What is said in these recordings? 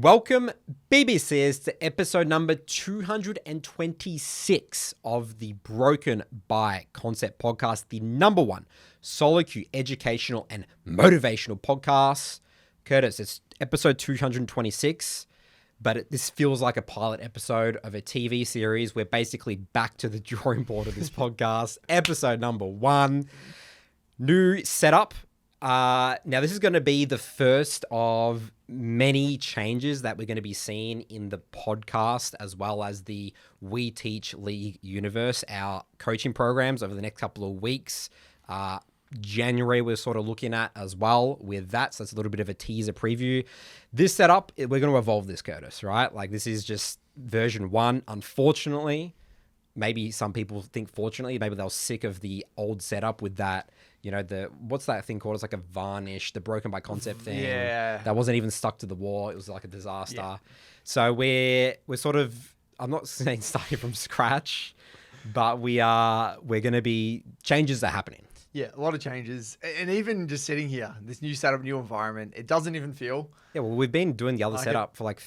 Welcome, BBCers, to episode number 226 of the Broken by Concept podcast, the number one soloq educational and motivational podcast. Curtis, it's episode 226, but this feels like a pilot episode of a TV series. We're basically back to the drawing board of this podcast. Episode number one, new setup. Now, this is going to be the first of many changes that we're going to be seeing in the podcast, as well as the We Teach League universe, our coaching programs over the next couple of weeks. January, we're sort of looking at as well with that. So it's a little bit of a teaser preview. This setup, we're going to evolve this, Curtis, right? Like, this is just version one. Unfortunately, maybe some people think fortunately, maybe they were sick of the old setup with that. You know, what's that thing called? It's like a varnish, the broken by concept thing. Yeah. That wasn't even stuck to the wall. It was like a disaster. Yeah. So we're sort of, I'm not saying starting from scratch, but we're going to be, changes are happening. Yeah, a lot of changes. And even just sitting here, this new setup, new environment, it doesn't even feel. Yeah, well, we've been doing the other like setup for like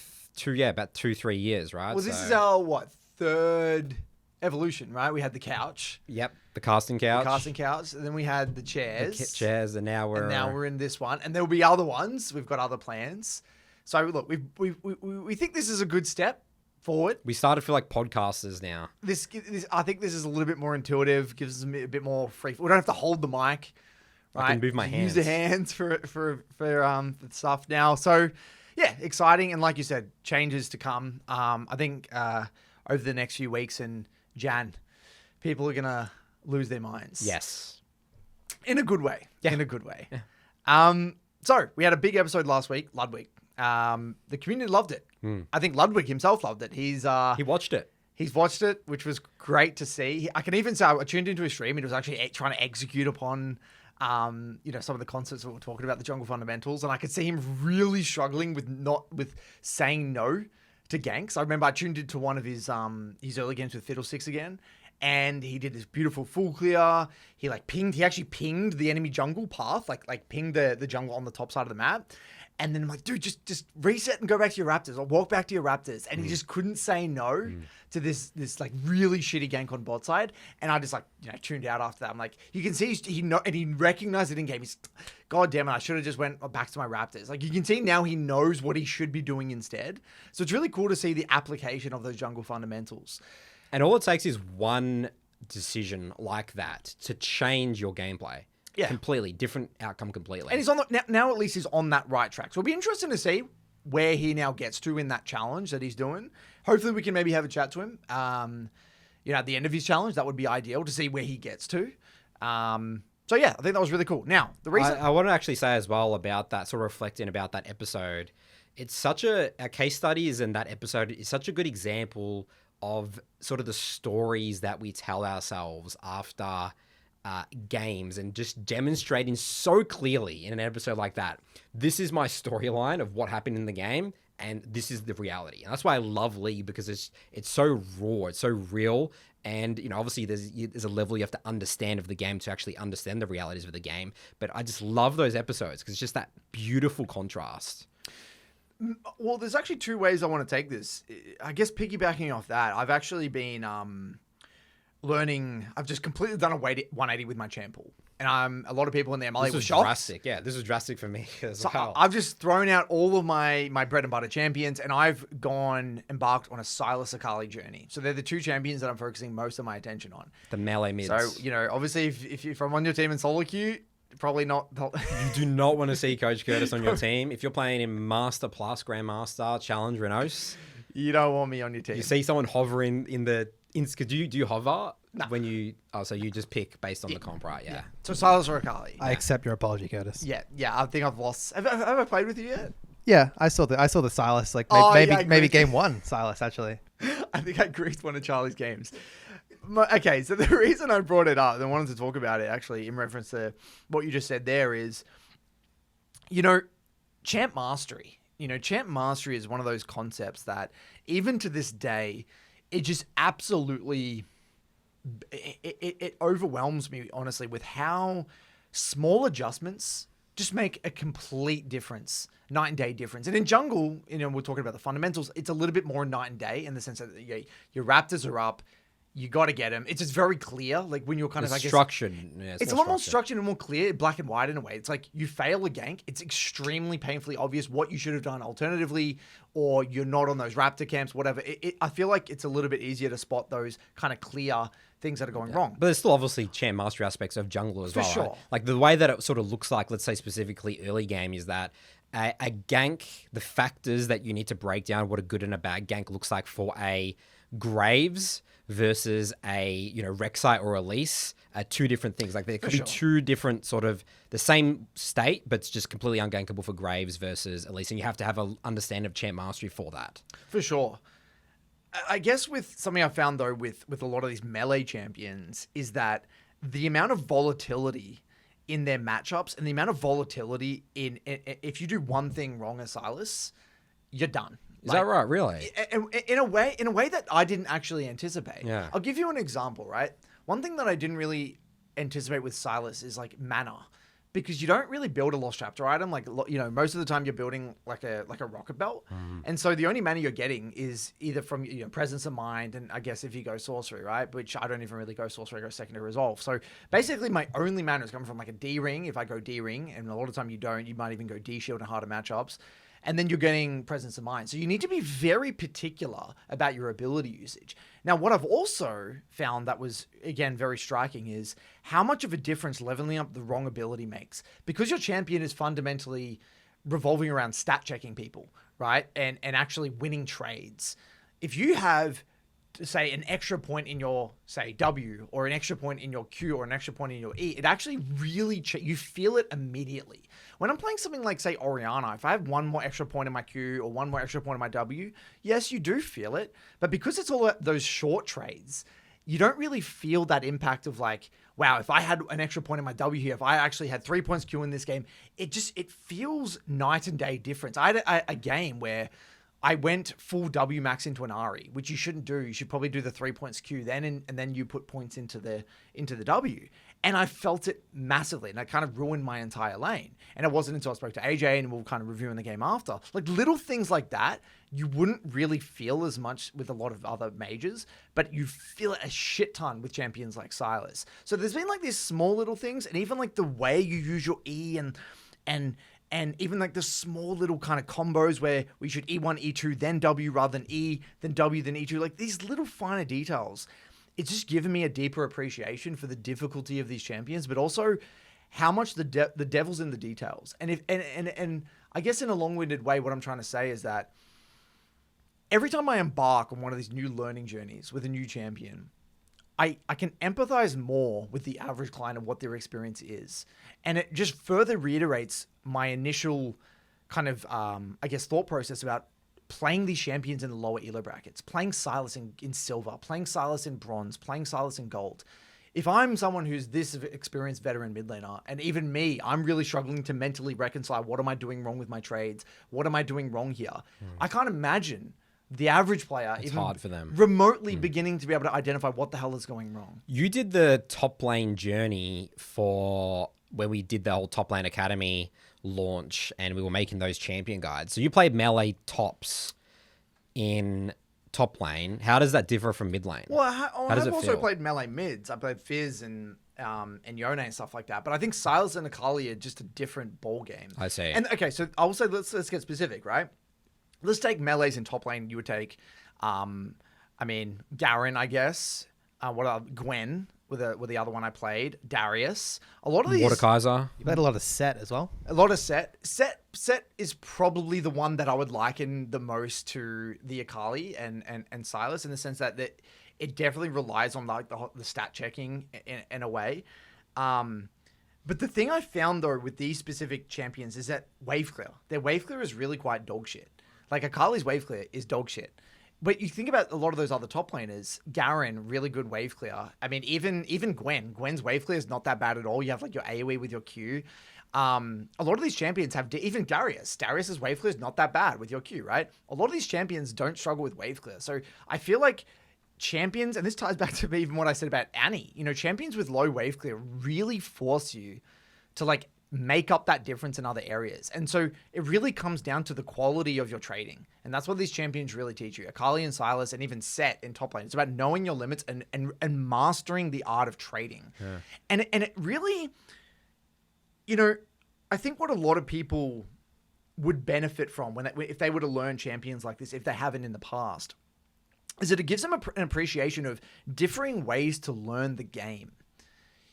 about 2-3 years, right? Well, this is our, third evolution, right? We had the couch. Yep, the casting couch. The casting couch. And then we had the chairs. The chairs, and now we're in this one. And there'll be other ones. We've got other plans. So look, we think this is a good step forward. We started to feel like podcasters now. This I think this is a little bit more intuitive, gives us a bit more free. We don't have to hold the mic. Right? I can move my hands. Use the hands for the stuff now. So yeah, exciting. And like you said, changes to come. I think over the next few weeks and Jan, people are gonna lose their minds. Yes. In a good way. Yeah. In a good way. Yeah. So we had a big episode last week, Ludwig. The community loved it. I think Ludwig himself loved it. He watched it. He's watched it, which was great to see. I can even say I tuned into his stream and he was actually trying to execute upon some of the concepts that we're talking about, the jungle fundamentals, and I could see him really struggling with saying no to ganks. I remember I tuned into one of his early games with Fiddlesticks again, and he did this beautiful full clear. He actually pinged the enemy jungle path, like pinged the jungle on the top side of the map. And then I'm like, dude, just reset and go back to your Raptors, or walk back to your Raptors. And he just couldn't say no to this like really shitty gank on bot side. And I just tuned out after that. I'm like, you can see he recognized it in game. He's, God damn it, I should have just went back to my Raptors. Like, you can see now he knows what he should be doing instead. So it's really cool to see the application of those jungle fundamentals. And all it takes is one decision like that to change your gameplay. Yeah. Completely. Different outcome completely. And he's on now at least he's on that right track. So it'll be interesting to see where he now gets to in that challenge that he's doing. Hopefully we can maybe have a chat to him. At the end of his challenge, that would be ideal to see where he gets to. So yeah, I think that was really cool. Now, the reason I want to actually say as well about that, sort of reflecting about that episode, it's such our case studies in that episode is such a good example of sort of the stories that we tell ourselves after games, and just demonstrating so clearly in an episode like that, this is my storyline of what happened in the game, and this is the reality. And that's why I love League, because it's so raw, it's so real, and obviously there's a level you have to understand of the game to actually understand the realities of the game. But I just love those episodes because it's just that beautiful contrast. Well, there's actually two ways I want to take this. I guess piggybacking off that, I've actually been learning. I've just completely done a 180 with my champ pool. And a lot of people in the MLA were shocked. Drastic. Yeah, this was drastic for me as well. I've just thrown out all of my bread and butter champions, and I've embarked on a Sylas Akali journey. So they're the two champions that I'm focusing most of my attention on. The melee mids. So, obviously if I'm on your team in soloq, probably not. You do not want to see Coach Curtis on your team. If you're playing in Master Plus, Grandmaster, Challenge, Renos, you don't want me on your team. You see someone hovering in the... Do you hover? No. When you... Oh, so you just pick based on the comp, right? Yeah. So Sylas or Akali. I accept your apology, Curtis. Yeah. I think I've lost. Have I played with you yet? Yeah, I saw the Sylas, maybe game one Sylas, actually. I think I griefed one of Charlie's games. Okay, so the reason I brought it up and wanted to talk about it, actually, in reference to what you just said there is, champ mastery. Champ mastery is one of those concepts that, even to this day, it just absolutely... It overwhelms me, honestly, with how small adjustments just make a complete difference, night and day difference. And in jungle, we're talking about the fundamentals. It's a little bit more night and day in the sense that your Raptors are up. You got to get them. It's just very clear. Like when you're kind of, I guess, structured. Yeah, it's a lot more structured and more clear, black and white in a way. It's like you fail a gank. It's extremely painfully obvious what you should have done alternatively, or you're not on those Raptor camps, whatever. I feel like it's a little bit easier to spot those kind of clear things that are going wrong. But there's still obviously champ mastery aspects of jungle as well. sure. Right? Like the way that it sort of looks like, let's say specifically early game, is that a gank, the factors that you need to break down what a good and a bad gank looks like for a Graves versus a Rek'Sai or Elise are two different things. Like there could be two different sort of the same state, but it's just completely ungankable for Graves versus Elise, and you have to have an understanding of champ mastery for that. For sure. I guess with something I found though with a lot of these melee champions is that the amount of volatility in their matchups and the amount of volatility in if you do one thing wrong as Sylas, you're done. Is that right? Really? In a way that I didn't actually anticipate. Yeah. I'll give you an example, right? One thing that I didn't really anticipate with Sylas is like mana, because you don't really build a lost chapter item. Like most of the time you're building like a rocket belt, and so the only mana you're getting is either from presence of mind, and I guess if you go sorcery, right? Which I don't even really go sorcery. I go secondary resolve. So basically, my only mana is coming from like a D ring. If I go D ring, and a lot of time you don't, you might even go D shield in harder matchups. And then you're getting presence of mind. So you need to be very particular about your ability usage. Now, what I've also found that was, again, very striking is how much of a difference leveling up the wrong ability makes. Because your champion is fundamentally revolving around stat checking people, right? And actually winning trades. If you have, say, an extra point in your, say, W, or an extra point in your Q, or an extra point in your E, it actually really, you feel it immediately. When I'm playing something like, say, Orianna, if I have one more extra point in my Q or one more extra point in my W, yes, you do feel it. But because it's all those short trades, you don't really feel that impact of like, wow, if I had an extra point in my W here, if I actually had 3 points Q in this game, it feels night and day difference. I had a game where I went full W max into an Ari, which you shouldn't do. You should probably do the 3 points Q then, and then you put points into the W. And I felt it massively, and I kind of ruined my entire lane. And it wasn't until I spoke to AJ, and we were kind of reviewing the game after. Like little things like that, you wouldn't really feel as much with a lot of other mages, but you feel it a shit ton with champions like Sylas. So there's been like these small little things, and even like the way you use your E and even like the small little kind of combos where we should E1, E2, then W rather than E, then W, then E2. Like these little finer details. It's just given me a deeper appreciation for the difficulty of these champions, but also how much the devil's in the details. And I guess in a long-winded way, what I'm trying to say is that every time I embark on one of these new learning journeys with a new champion, I can empathize more with the average client of what their experience is. And it just further reiterates my initial kind of, I guess, thought process about playing these champions in the lower elo brackets, playing Sylas in silver, playing Sylas in bronze, playing Sylas in gold. If I'm someone who's this experienced veteran mid laner, and even me, I'm really struggling to mentally reconcile what am I doing wrong with my trades? What am I doing wrong here? I can't imagine the average player It's even hard for them. remotely beginning to be able to identify what the hell is going wrong. You did the top lane journey for when we did the whole top lane academy launch, and we were making those champion guides. So you played melee tops in top lane. How does that differ from mid lane? Well, I've also feel? played melee mids. I played Fizz and Yone and stuff like that. But I think Sylas and Akali are just a different ball game. I see. And okay, so I'll say let's get specific, right? Let's take melees in top lane. You would take, Garen, I guess. Gwen with the other one I played, Darius. A lot of these. Mordekaiser. You played a lot of set as well. A lot of set. Set is probably the one that I would liken the most to the Akali and Sylas, in the sense that it definitely relies on like the stat checking in a way. But the thing I found though with these specific champions is that wave clear. Their wave clear is really quite dog shit. Like Akali's wave clear is dog shit. But you think about a lot of those other top laners, Garen, really good wave clear. I mean, even Gwen's wave clear is not that bad at all. You have like your AoE with your Q. A lot of these champions have, even Darius's wave clear is not that bad with your Q, right? A lot of these champions don't struggle with wave clear. So I feel like champions, and this ties back to even what I said about Annie, champions with low wave clear really force you to like make up that difference in other areas. And so it really comes down to the quality of your trading. And that's what these champions really teach you. Akali and Sylas and even Set in top lane. It's about knowing your limits and mastering the art of trading. Yeah. And it really, I think what a lot of people would benefit from if they were to learn champions like this, if they haven't in the past, is that it gives them an appreciation of differing ways to learn the game.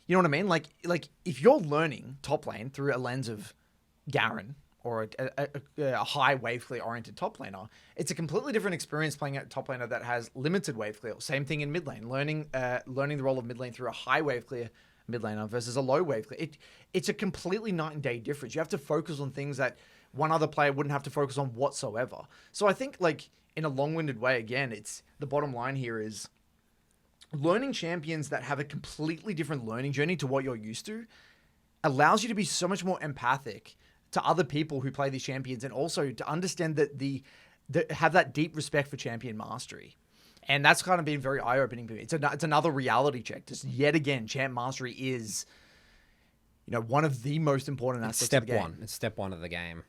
You know what I mean? Like if you're learning top lane through a lens of Garen or a high wave clear oriented top laner, it's a completely different experience playing at top laner that has limited wave clear. Same thing in mid lane, learning the role of mid lane through a high wave clear mid laner versus a low wave clear. It's a completely night and day difference. You have to focus on things that one other player wouldn't have to focus on whatsoever. So I think, like, in a long-winded way, again, it's the bottom line here is learning champions that have a completely different learning journey to what you're used to allows you to be so much more empathic to other people who play these champions, and also to understand that have that deep respect for champion mastery. And that's kind of been very eye-opening for me. It's another reality check. Just yet again, champ mastery is, one of the most important aspects of the game. It's step one of the game.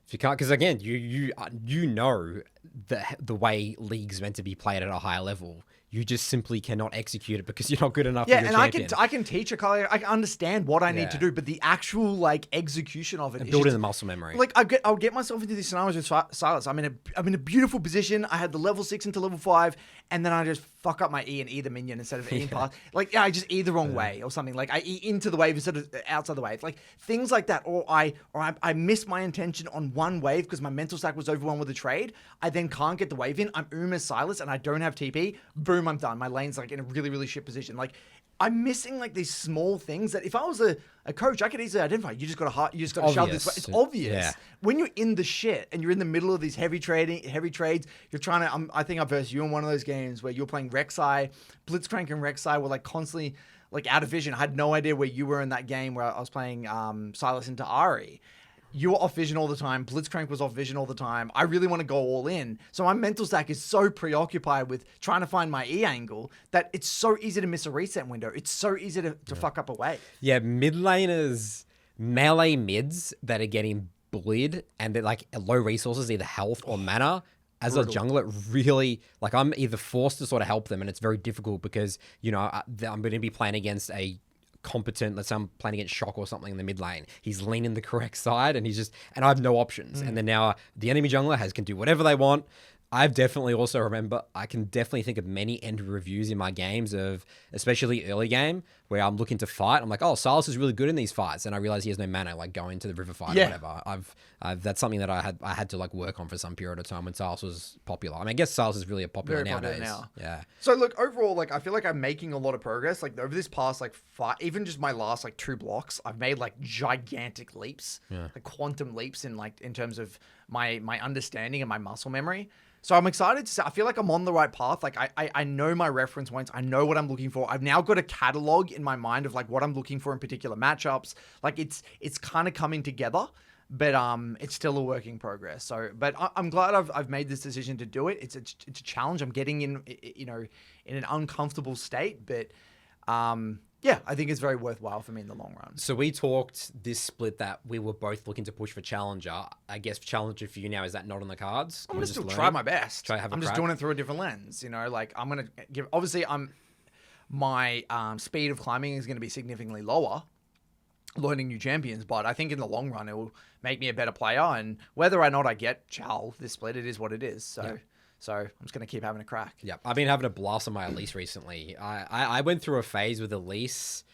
If you can't, because again, you know the way League's meant to be played at a higher level. You just simply cannot execute it because you're not good enough. Yeah, and I can teach Akali. I can understand what I need to do, but the actual execution of it, and building the muscle memory. I'll get myself into these scenarios with Sylas. I'm in a beautiful position. I had the level 6 into level 5, and then I just fuck up my E and E the minion instead of E and pass. I just E the wrong way or something. I E into the wave instead of outside the wave. Things like that. Or I miss my intention on one wave because my mental stack was overwhelmed with the trade. I then can't get the wave in. I'm as Sylas and I don't have TP. Boom, I'm done. My lane's in a really, really shit position. I'm missing these small things that if I was a coach, I could easily identify. You just got to shove this way. It's obvious. Yeah. When you're in the shit and you're in the middle of these heavy trades, you're trying to, I think I versed you in one of those games where you're playing Rek'Sai, Blitzcrank and Rek'Sai were constantly out of vision. I had no idea where you were in that game where I was playing Sylas into Ari. You were off vision all the time. Blitzcrank was off vision all the time. I really want to go all in. So my mental stack is so preoccupied with trying to find my E angle that it's so easy to miss a reset window. It's so easy to fuck up a wave. Yeah, mid laners, melee mids that are getting bullied and they're low resources, either health or mana. As brutal. A jungler, really, I'm either forced to sort of help them, and it's very difficult because, I'm going to be playing against a competent, let's say I'm playing against Shock or something in the mid lane. He's leaning the correct side and I have no options. And then now the enemy jungler can do whatever they want. I've definitely also I can definitely think of many end reviews in my games of, especially early game, where I'm looking to fight. I'm like, oh, Sylas is really good in these fights. And I realize he has no mana, going to the river fight or whatever. That's something that I had to work on for some period of time when Sylas was popular. I guess Sylas is really popular nowadays. Now. Yeah. So look, overall, I feel like I'm making a lot of progress. Over this past, even just my last, 2 blocks, I've made, gigantic leaps. Yeah. Quantum leaps in terms of my understanding and my muscle memory. So I'm excited to say, I feel like I'm on the right path. I know my reference points. I know what I'm looking for. I've now got a catalog in my mind of what I'm looking for in particular matchups. It's kind of coming together, but it's still a work in progress. So, but I'm glad I've made this decision to do it. It's a challenge. I'm getting in an uncomfortable state, but yeah, I think it's very worthwhile for me in the long run. So we talked this split that we were both looking to push for Challenger. I guess Challenger for you now, is that not on the cards? I'm going to still try my best. I'm just doing it through a different lens. I'm going to give, obviously my speed of climbing is going to be significantly lower learning new champions, but I think in the long run, it will make me a better player. And whether or not I get Chal this split, it is what it is. So. Yeah. So I'm just going to keep having a crack. Yeah, I've been having a blast on my Elise recently. I went through a phase with Elise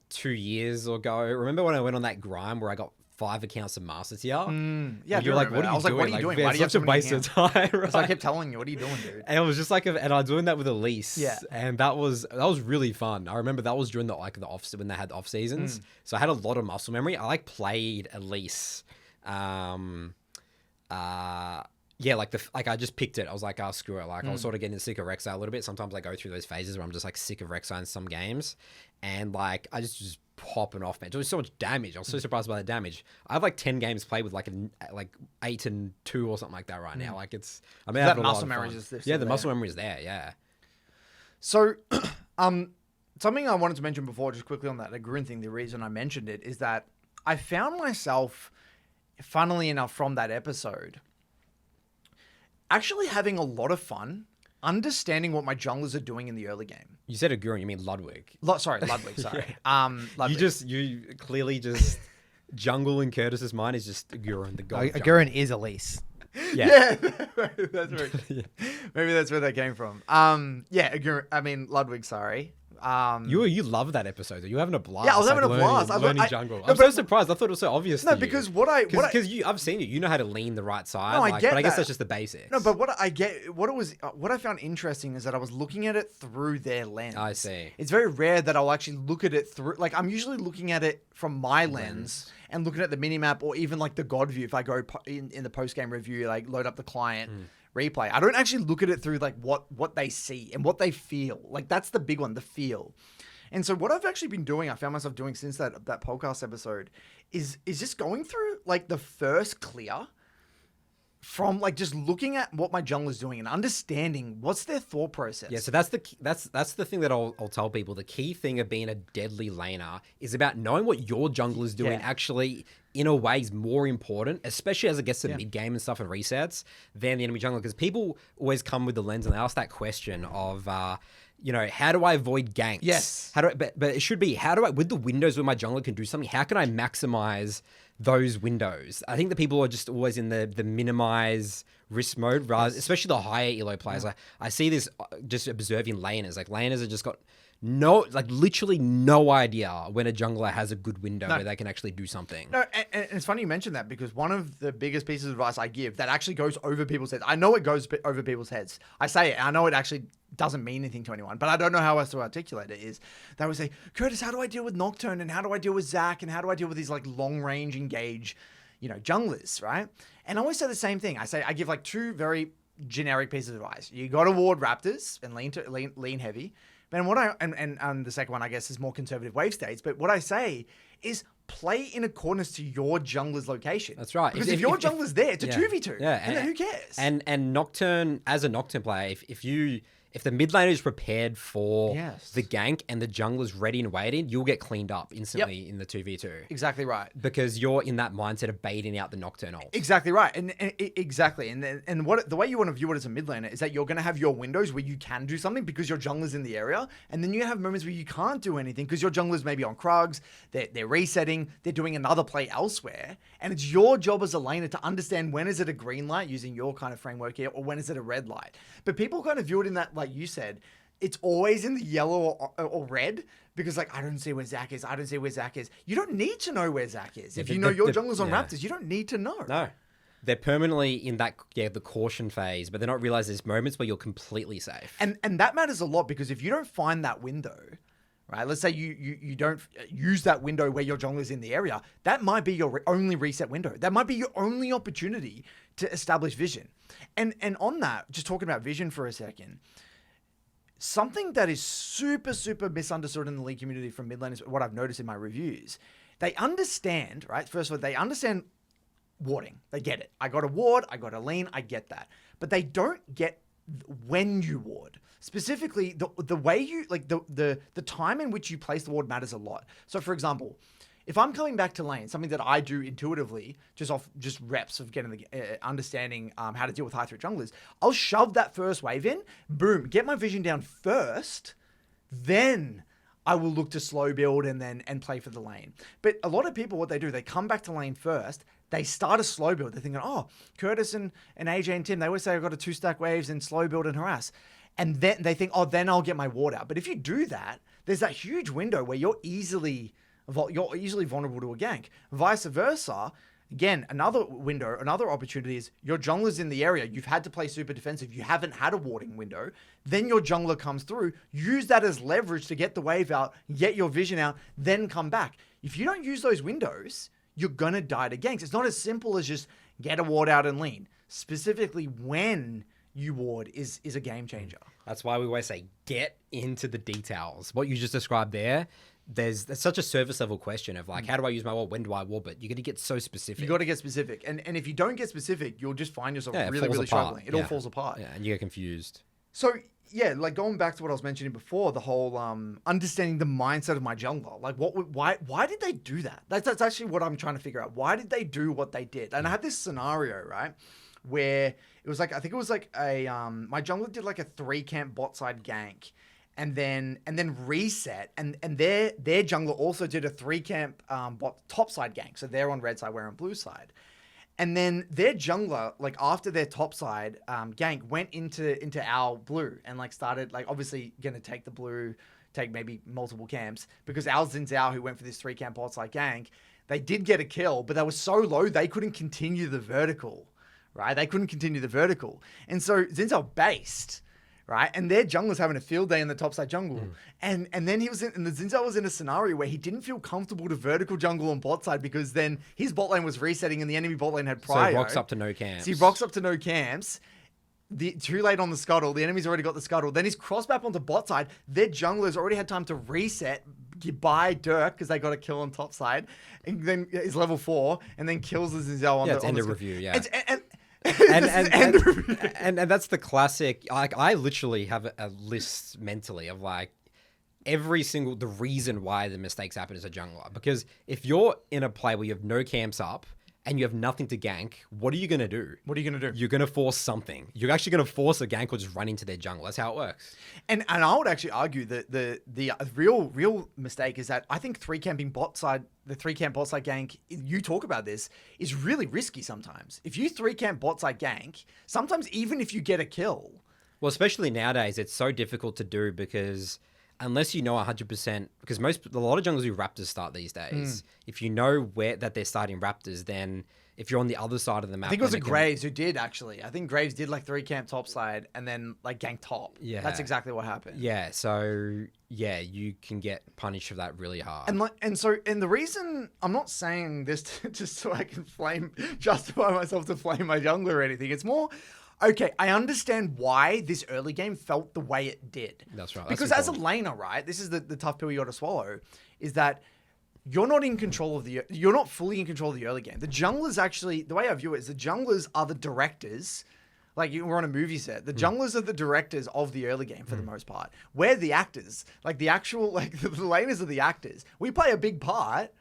2 years ago. Remember when I went on that grind where I got 5 accounts of Master Tier? Yeah, you're like, what are you doing? What are you doing? Man, why do you have such a waste of time? Right? So I kept telling you, what are you doing, dude? And it was just and I was doing that with Elise. Yeah. And that was really fun. I remember that was during the off, when they had off seasons. So I had a lot of muscle memory. I played Elise. Yeah, I just picked it. I was like, oh, screw it. I was sort of getting sick of Rek'Sai a little bit. Sometimes I go through those phases where I'm just sick of Rek'Sai in some games. And I just popping off, man. It was so much damage. I was so surprised by the damage. I have 10 games played with 8 and 2 or something like that right now. That muscle memory is this. Yeah, the muscle memory is there. Yeah. So, something I wanted to mention before, just quickly on that Agrun thing, the reason I mentioned it is that I found myself, funnily enough, from that episode, actually having a lot of fun understanding what my junglers are doing in the early game. You said Agurin, you mean Ludwig. Ludwig, sorry. Ludwig. You clearly just jungle in Curtis's mind is just Agurin, the god. Agurin is Elise. Yeah. That's right. Maybe that's where that came from. Ludwig, sorry. You love that episode. Are you having a blast? Yeah, I was having a blast. Learning jungle. I'm so surprised. I thought it was so obvious. No, to you. because I've seen you. You know how to lean the right side. No, I get but I guess that. that's just the basics. No, but what I found interesting is that I was looking at it through their lens. I see. It's very rare that I'll actually look at it through. Like, I'm usually looking at it from my lens and looking at the minimap, or even like the God view. If I go in the post game review, like load up the client. Replay. I don't actually look at it through like what they see and what they feel. Like, that's the big one, the feel. And so what I've actually been doing, I found myself doing since that podcast episode, is just going through like the first clear from like just looking at what my jungler's doing and understanding what's their thought process. Yeah, so that's the thing that I'll tell people. The key thing of being a deadly laner is about knowing what your jungler's doing. Actually, in a way, is more important, especially as it gets to mid game and stuff and resets, than the enemy jungler. Because people always come with the lens and they ask that question of, how do I avoid ganks? Yes. But it should be, with the windows where my jungler can do something, how can I maximize those windows? I think that people are just always in the minimize risk mode, especially the higher elo players. I see this just observing laners. Like, laners have just got literally no idea when a jungler has a good window where they can actually do something. No, and it's funny you mention that, because one of the biggest pieces of advice I give that actually goes over people's heads. I know it goes over people's heads. I say it. I know it actually doesn't mean anything to anyone, but I don't know how else to articulate it. Is they would say, Curtis, how do I deal with Nocturne, and how do I deal with Zac, and how do I deal with these like long range engage, junglers, right? And I always say the same thing. I give like two very generic pieces of advice. You got to ward Raptors and lean heavy. And and the second one, I guess, is more conservative wave states. But what I say is play in accordance to your jungler's location. That's right. Because if your jungler's there, it's a 2v2. Yeah. And who cares? And Nocturne, as a Nocturne player, if the mid laner is prepared for the gank and the jungler's ready and waiting, you'll get cleaned up instantly in the 2v2. Exactly right. Because you're in that mindset of baiting out the Nocturne ult. Exactly right. Exactly. And what the way you want to view it as a mid laner is that you're going to have your windows where you can do something because your jungler's in the area. And then you have moments where you can't do anything because your jungler's maybe on Krugs, they're resetting, they're doing another play elsewhere. And it's your job as a laner to understand when is it a green light using your kind of framework here, or when is it a red light. But people kind of view it in that, like you said, it's always in the yellow or red, because like, I don't see where Zac is. You don't need to know where Zac is. If you know your jungler's on Raptors, you don't need to know. No. They're permanently in that, the caution phase, but they're not realizing there's moments where you're completely safe. And that matters a lot, because if you don't find that window, right? Let's say you don't use that window where your jungler's in the area. That might be your only reset window. That might be your only opportunity to establish vision. And on that, just talking about vision for a second, something that is super, super misunderstood in the league community from mid laners, what I've noticed in my reviews, they understand, right? First of all, they understand warding. They get it. I got a ward, I got a lean, I get that. But they don't get when you ward. Specifically, the way you, like the time in which you place the ward matters a lot. So for example, if I'm coming back to lane, something that I do intuitively, just reps of getting understanding how to deal with high threat junglers, I'll shove that first wave in, boom, get my vision down first, then I will look to slow build and play for the lane. But a lot of people, what they do, they come back to lane first, they start a slow build. They're thinking, oh, Curtis and AJ and Tim, they always say I've got a 2-stack waves and slow build and harass. And then they think, oh, then I'll get my ward out. But if you do that, there's that huge window where you're easily vulnerable to a gank. Vice versa, again, another window, another opportunity is your jungler's in the area. You've had to play super defensive. You haven't had a warding window. Then your jungler comes through. Use that as leverage to get the wave out, get your vision out, then come back. If you don't use those windows, you're going to die to ganks. It's not as simple as just get a ward out and lean. Specifically, when you ward is a game changer. That's why we always say, get into the details. What you just described there, there's such a surface level question of like, how do I use my ward? When do I ward? But you got to get so specific. You got to get specific. And if you don't get specific, you'll just find yourself really, really struggling. It all falls apart. Yeah, and you get confused. So yeah, like going back to what I was mentioning before, the whole understanding the mindset of my jungler. Like, why did they do that? That's actually what I'm trying to figure out. Why did they do what they did? And I had this scenario, right, where it was like, I think it was like a my jungler did like a 3-camp bot side gank, and then reset, and their jungler also did a 3-camp bot top side gank. So they're on red side, we're on blue side. And then their jungler, like after their top side gank, went into our blue and like started like obviously gonna take the blue, take maybe multiple camps, because our Xin Zhao, who went for this 3-camp bot side gank, they did get a kill, but they were so low they couldn't continue the vertical, right? They couldn't continue the vertical, and so Xin Zhao based. Right, and their jungler's having a field day in the topside jungle, and then he was in, and the Xin Zhao was in a scenario where he didn't feel comfortable to vertical jungle on bot side because then his bot lane was resetting and the enemy bot lane had prio. So he rocks up to no camps. So he rocks up to no camps. Too late on the scuttle. The enemy's already got the scuttle. Then he's crossed back onto bot side. Their jungler's already had time to reset, buy Dirk because they got a kill on top side, and then is level 4, and then kills the Xin Zhao on it's end of review. Yeah. And that's the classic. Like, I literally have a list mentally of like the reason why the mistakes happen as a jungler. Because if you're in a play where you have no camps up and you have nothing to gank, what are you going to do? What are you going to do? You're going to force something. You're actually going to force a gank or just run into their jungle. That's how it works. And I would actually argue that the real mistake is that I think 3-camping bot side, the 3-camp bot side gank, you talk about this, is really risky sometimes. If you 3-camp bot side gank, sometimes even if you get a kill. Well, especially nowadays, it's so difficult to do because unless you know 100%, because a lot of junglers do Raptors start these days. If you know that they're starting Raptors, then if you're on the other side of the map, I think it was Graves who did actually. I think Graves did like 3-camp top side and then like gank top. Yeah, that's exactly what happened. Yeah, so yeah, you can get punished for that really hard. And the reason I'm not saying this just so I can justify myself to flame my jungler or anything. It's more, okay, I understand why this early game felt the way it did. That's right. Because as a laner, right, this is the tough pill you got to swallow, is that you're not fully in control of the early game. The junglers actually, the way I view it is the junglers are the directors. Like we're on a movie set. The junglers are the directors of the early game for the most part. We're the actors. Like the actual, like the laners are the actors. We play a big part,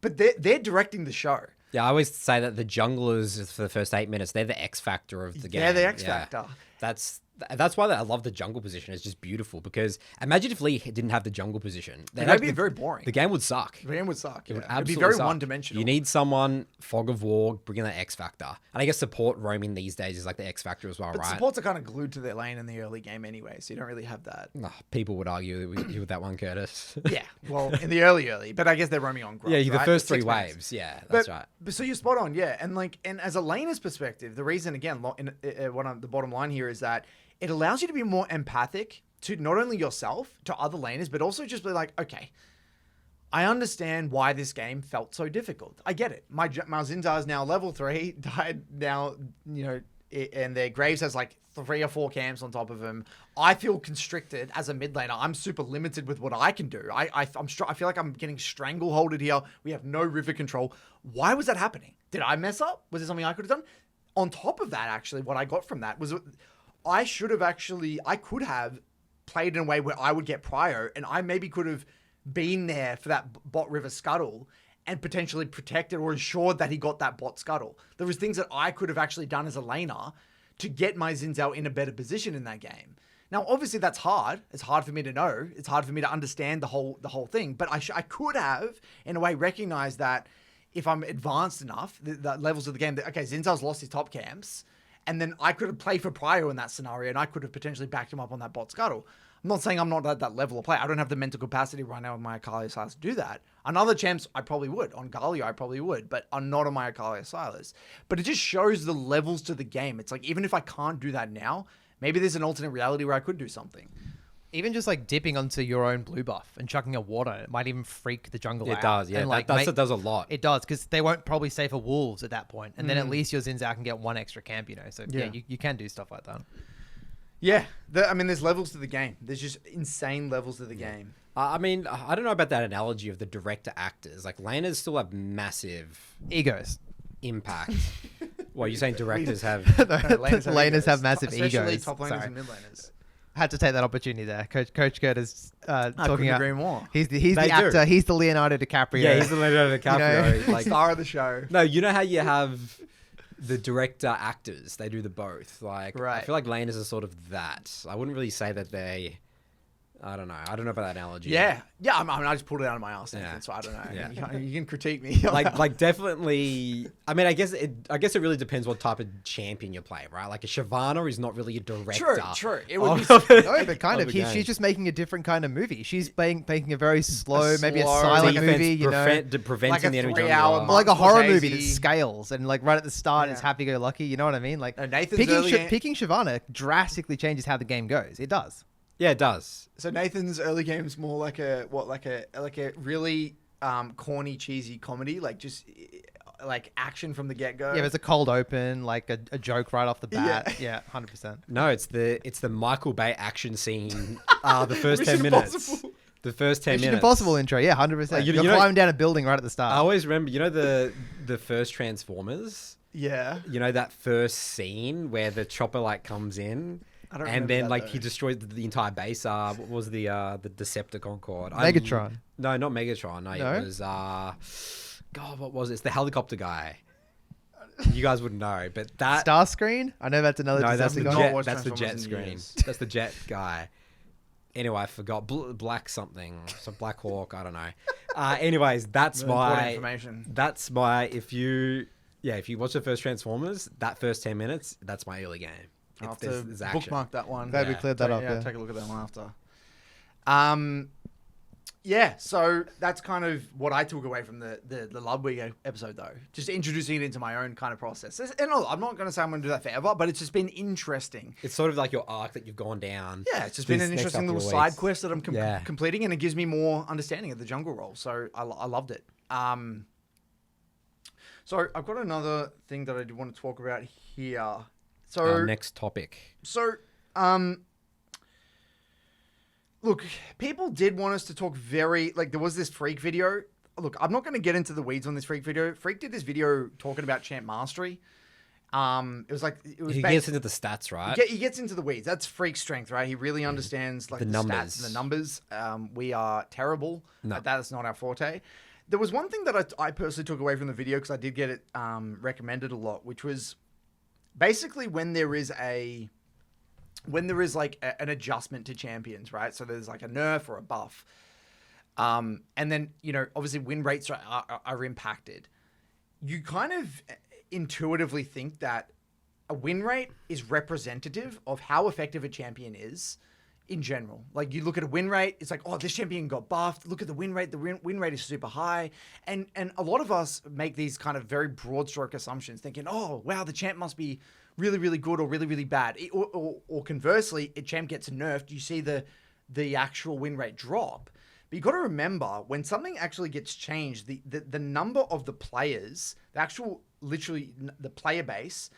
but they're directing the show. Yeah, I always say that the junglers for the first 8 minutes, they're the X factor of the game. They're the X factor. That's why I love the jungle position. It's just beautiful because imagine if Lee didn't have the jungle position. It would be very boring. The game would suck. The game would suck. It would It'd be absolutely very suck. one-dimensional. You need someone, Fog of War, bringing that X factor. And I guess support roaming these days is like the X factor as well, but right? Supports are kind of glued to their lane in the early game anyway, so you don't really have that. People would argue with that one, Curtis. Yeah, well, in the early, but I guess they're roaming on growth. Yeah, the right? first 3 6 waves. minutes. Yeah, that's right. But so you're spot on, yeah. And as a laner's perspective, the reason, again, the bottom line here is that it allows you to be more empathic to not only yourself, to other laners, but also just be like, okay, I understand why this game felt so difficult. I get it. My Xin Zhao is now level 3, died now, and their Graves has like 3 or 4 camps on top of him. I feel constricted as a mid laner. I'm super limited with what I can do. I feel like I'm getting strangleholded here. We have no river control. Why was that happening? Did I mess up? Was there something I could have done? On top of that, actually, what I got from that was I could have played in a way where I would get prio, and I maybe could have been there for that bot river scuttle and potentially protected or ensured that he got that bot scuttle. There was things that I could have actually done as a laner to get my Xin Zhao in a better position in that game. Now, obviously, that's hard. It's hard for me to know. It's hard for me to understand the whole thing. But I could have, in a way, recognized that if I'm advanced enough, the levels of the game, that, okay, Xin Zhao's lost his top camps, and then I could have played for prio in that scenario, and I could have potentially backed him up on that bot scuttle. I'm not saying I'm not at that level of play. I don't have the mental capacity right now with my Akali Sylas to do that. On other champs, I probably would. On Galio, I probably would, but I'm not on my Akali Sylas. But it just shows the levels to the game. It's like, even if I can't do that now, maybe there's an alternate reality where I could do something. Even just like dipping onto your own blue buff and chucking a water, it might even freak the jungle out. It does, yeah. And That does a lot. It does, because they won't probably stay for wolves at that point. And then at least your Xin Zhao can get 1 extra camp, So yeah, you can do stuff like that. Yeah. There's levels to the game. There's just insane levels to the game. I don't know about that analogy of the director actors. Like, laners still have massive egos. Impact. Well, you're saying directors have... laners have massive especially egos. top laners and mid laners. Had to take that opportunity there. Coach Kurt is I talking couldn't about. agree more. He's the They actor. do. He's the Leonardo DiCaprio. Yeah, he's the Leonardo DiCaprio. Like, Star of the show. no, you know how you have the director actors? They do the both. Like, I Right. feel like Lane is a sort of that. I wouldn't really say that they. I don't know. I don't know about that analogy. Yeah. I mean, I just pulled it out of my ass, Yeah. so I don't know. Yeah. You can critique me. like definitely. I mean, I guess it really depends what type of champion you're playing, right? Like a Shyvana is not really a director. True. It would be No, but kind of. the game. She's just making a different kind of movie. She's making a very slow, maybe a slow, silent like a movie. You know, preventing Like a the enemy 3-hour jungle. like a horror Scorsese. movie that scales and like right at the start it's Yeah. happy-go-lucky. You know what I mean? Like Nathan's early game- picking Shyvana drastically changes how the game goes. It does. Yeah, it does. So Nathan's early game's more like a really corny, cheesy comedy, like just like action from the get go. Yeah, there's a cold open, like a joke right off the bat. Yeah, 100%. No, it's the Michael Bay action scene. The first 10 Mission minutes. Impossible. The first 10 Mission minutes. Impossible intro. Yeah, 100%. Like, you You're know- climbing down a building right at the I start. always remember, the first Transformers. Yeah. You know that first scene where the chopper like comes in, I don't and remember then that, like though. he destroys the entire base. What was the Decepticon called? Megatron. No, not Megatron. No, No? it was God, what was it? It's the helicopter guy. You guys wouldn't know, but that Starscreen? I know that's another no, that's the Decepticon. Not jet. watched That's the jet Transformers in screen. years. That's the jet guy. Anyway, I forgot. Black something. So Black Hawk. I don't know. Anyways, that's Really important my. information. That's my. If you watch the first Transformers, that first 10 minutes, that's my early game. I'll have There's to action. bookmark that one. Glad we Yeah. cleared that up. Yeah, Yeah. take a look at that one after. Yeah, so that's kind of what I took away from the Ludwig episode, though. Just introducing it into my own kind of process. And I'm not going to say I'm going to do that forever, but it's just been interesting. It's sort of like your arc that you've gone down. Yeah, it's just been these an next interesting couple little of side weeks. quest that I'm Yeah. completing, and it gives me more understanding of the jungle role. So I loved it. So I've got another thing that I do want to talk about here. So Our next topic. Look, people did want us to talk there was this Freak video. Look, I'm not going to get into the weeds on this Freak video. Freak did this video talking about champ mastery. It was He gets into the stats, right? he gets into the weeds. That's Freak's strength, right? He really understands like The the numbers. stats and the numbers. We are terrible. No. At that. That's not our forte. There was one thing that I personally took away from the video because I did get it recommended a lot, which was basically when there is like an adjustment to champions, right? So there's like a nerf or a buff. And then, obviously win rates are impacted. You kind of intuitively think that a win rate is representative of how effective a champion is in general. Like you look at a win rate, it's like, oh, this champion got buffed. Look at the win rate. The win rate is super high. And a lot of us make these kind of very broad stroke assumptions thinking, oh, wow, the champ must be really, really good or really, really bad. Or conversely, a champ gets nerfed, you see the actual win rate drop. But you got to remember when something actually gets changed, the number of the players, the actual literally the player base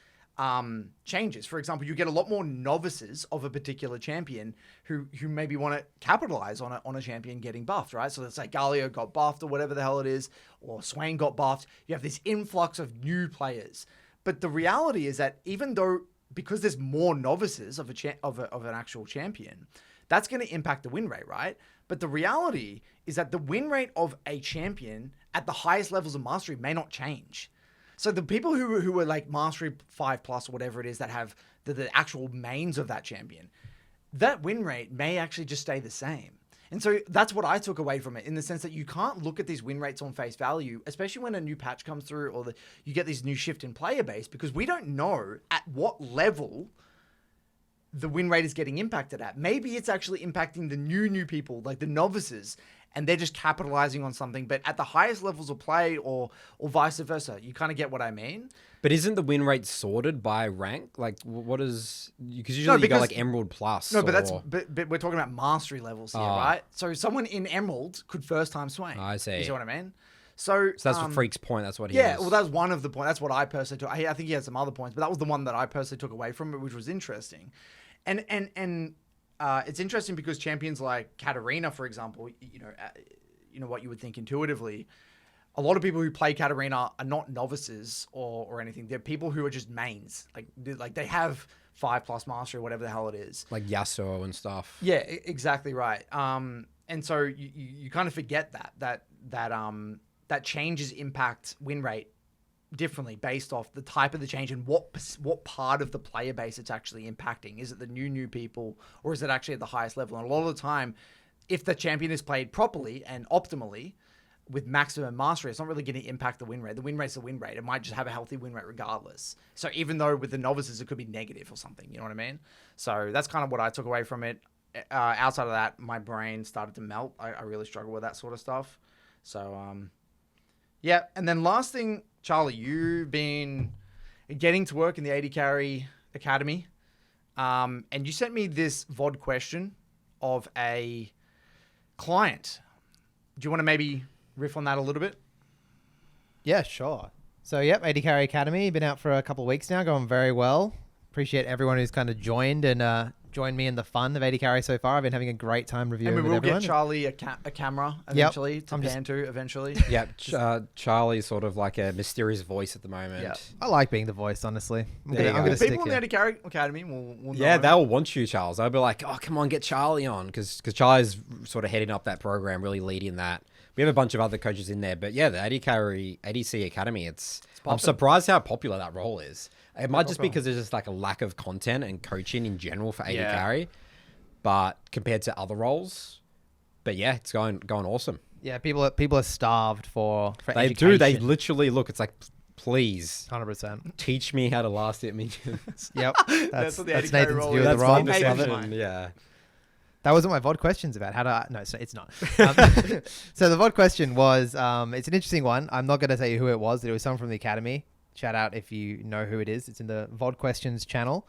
changes. For example, you get a lot more novices of a particular champion who maybe want to capitalize on a champion getting buffed, right? So let's say Galio got buffed or whatever the hell it is, or Swain got buffed. You have this influx of new players. But the reality is that because there's more novices of an actual champion, that's going to impact the win rate, right? But the reality is that the win rate of a champion at the highest levels of mastery may not change. So the people who are like mastery 5+ or whatever it is that have the actual mains of that champion, that win rate may actually just stay the same. And so that's what I took away from it, in the sense that you can't look at these win rates on face value, especially when a new patch comes through or you get this new shift in player base, because we don't know at what level the win rate is getting impacted at. Maybe it's actually impacting the new people, like the novices, and they're just capitalizing on something. But at the highest levels of play or vice versa, you kind of get what I mean. But isn't the win rate sorted by rank? Like, what is... Because usually you go like Emerald Plus. No, but we're talking about mastery levels here, right? So someone in Emerald could first time swing. I see. You see what I mean? So that's for Freak's point. That's what he Yeah, is. well, that's one of the points. That's what I personally took. I think he had some other points, but that was the one that I personally took away from it, which was interesting. And it's interesting because champions like Katarina, for example, you know what you would think intuitively, a lot of people who play Katarina are not novices or anything. They're people who are just mains. Like they have 5+ mastery, whatever the hell it is. Like Yasuo and stuff. Yeah, exactly right. And so you kind of forget that changes impact win rate differently based off the type of the change and what part of the player base it's actually impacting. Is it the new people, or is it actually at the highest level? And a lot of the time, if the champion is played properly and optimally with maximum mastery, it's not really going to impact the win rate. The win rate's the win rate. It might just have a healthy win rate regardless. So even though with the novices, it could be negative or something, you know what I mean? So that's kind of what I took away from it. Outside of that, my brain started to melt. I really struggle with that sort of stuff. So, yeah. And then last thing, Charlie, you've been getting to work in the AD Carry Academy. And you sent me this VOD question of a client. Do you want to maybe riff on that a little bit? Yeah, sure. So, yep, AD Carry Academy. Been out for a couple of weeks now, going very well. Appreciate everyone who's kind of joined and joined me in the fun of AD Carry so far. I've been having a great time reviewing and we with will everyone. get Charlie a camera eventually to pan to eventually. Yeah, Charlie's sort of like a mysterious voice at the moment. Yeah. I like being the voice, honestly. I'm There you gonna go. Well, stick people in the here. AD Carry Academy will Yeah, know. they'll want you, Charles. They'll be like, oh, come on, get Charlie on. Because Charlie's sort of heading up that program, really leading that. We have a bunch of other coaches in there. But yeah, the ADC Academy, I'm popping. surprised how popular that role is. It might just be popular. because there's just like a lack of content and coaching in general for AD Yeah. Carry. But compared to other roles, but yeah, it's going awesome. Yeah, people are starved for They education. do. They literally look. It's like, please 100%. teach me how to last hit minions. Yep. That's what the That's AD Carry Nathan's role view is. of the That's role. my Maybe decision. mine. Yeah. That wasn't my VOD questions about how to... No, it's not. So the VOD question was, it's an interesting one. I'm not going to tell you who it was. It was someone from the Academy. Shout out if you know who it is. It's in the VOD questions channel.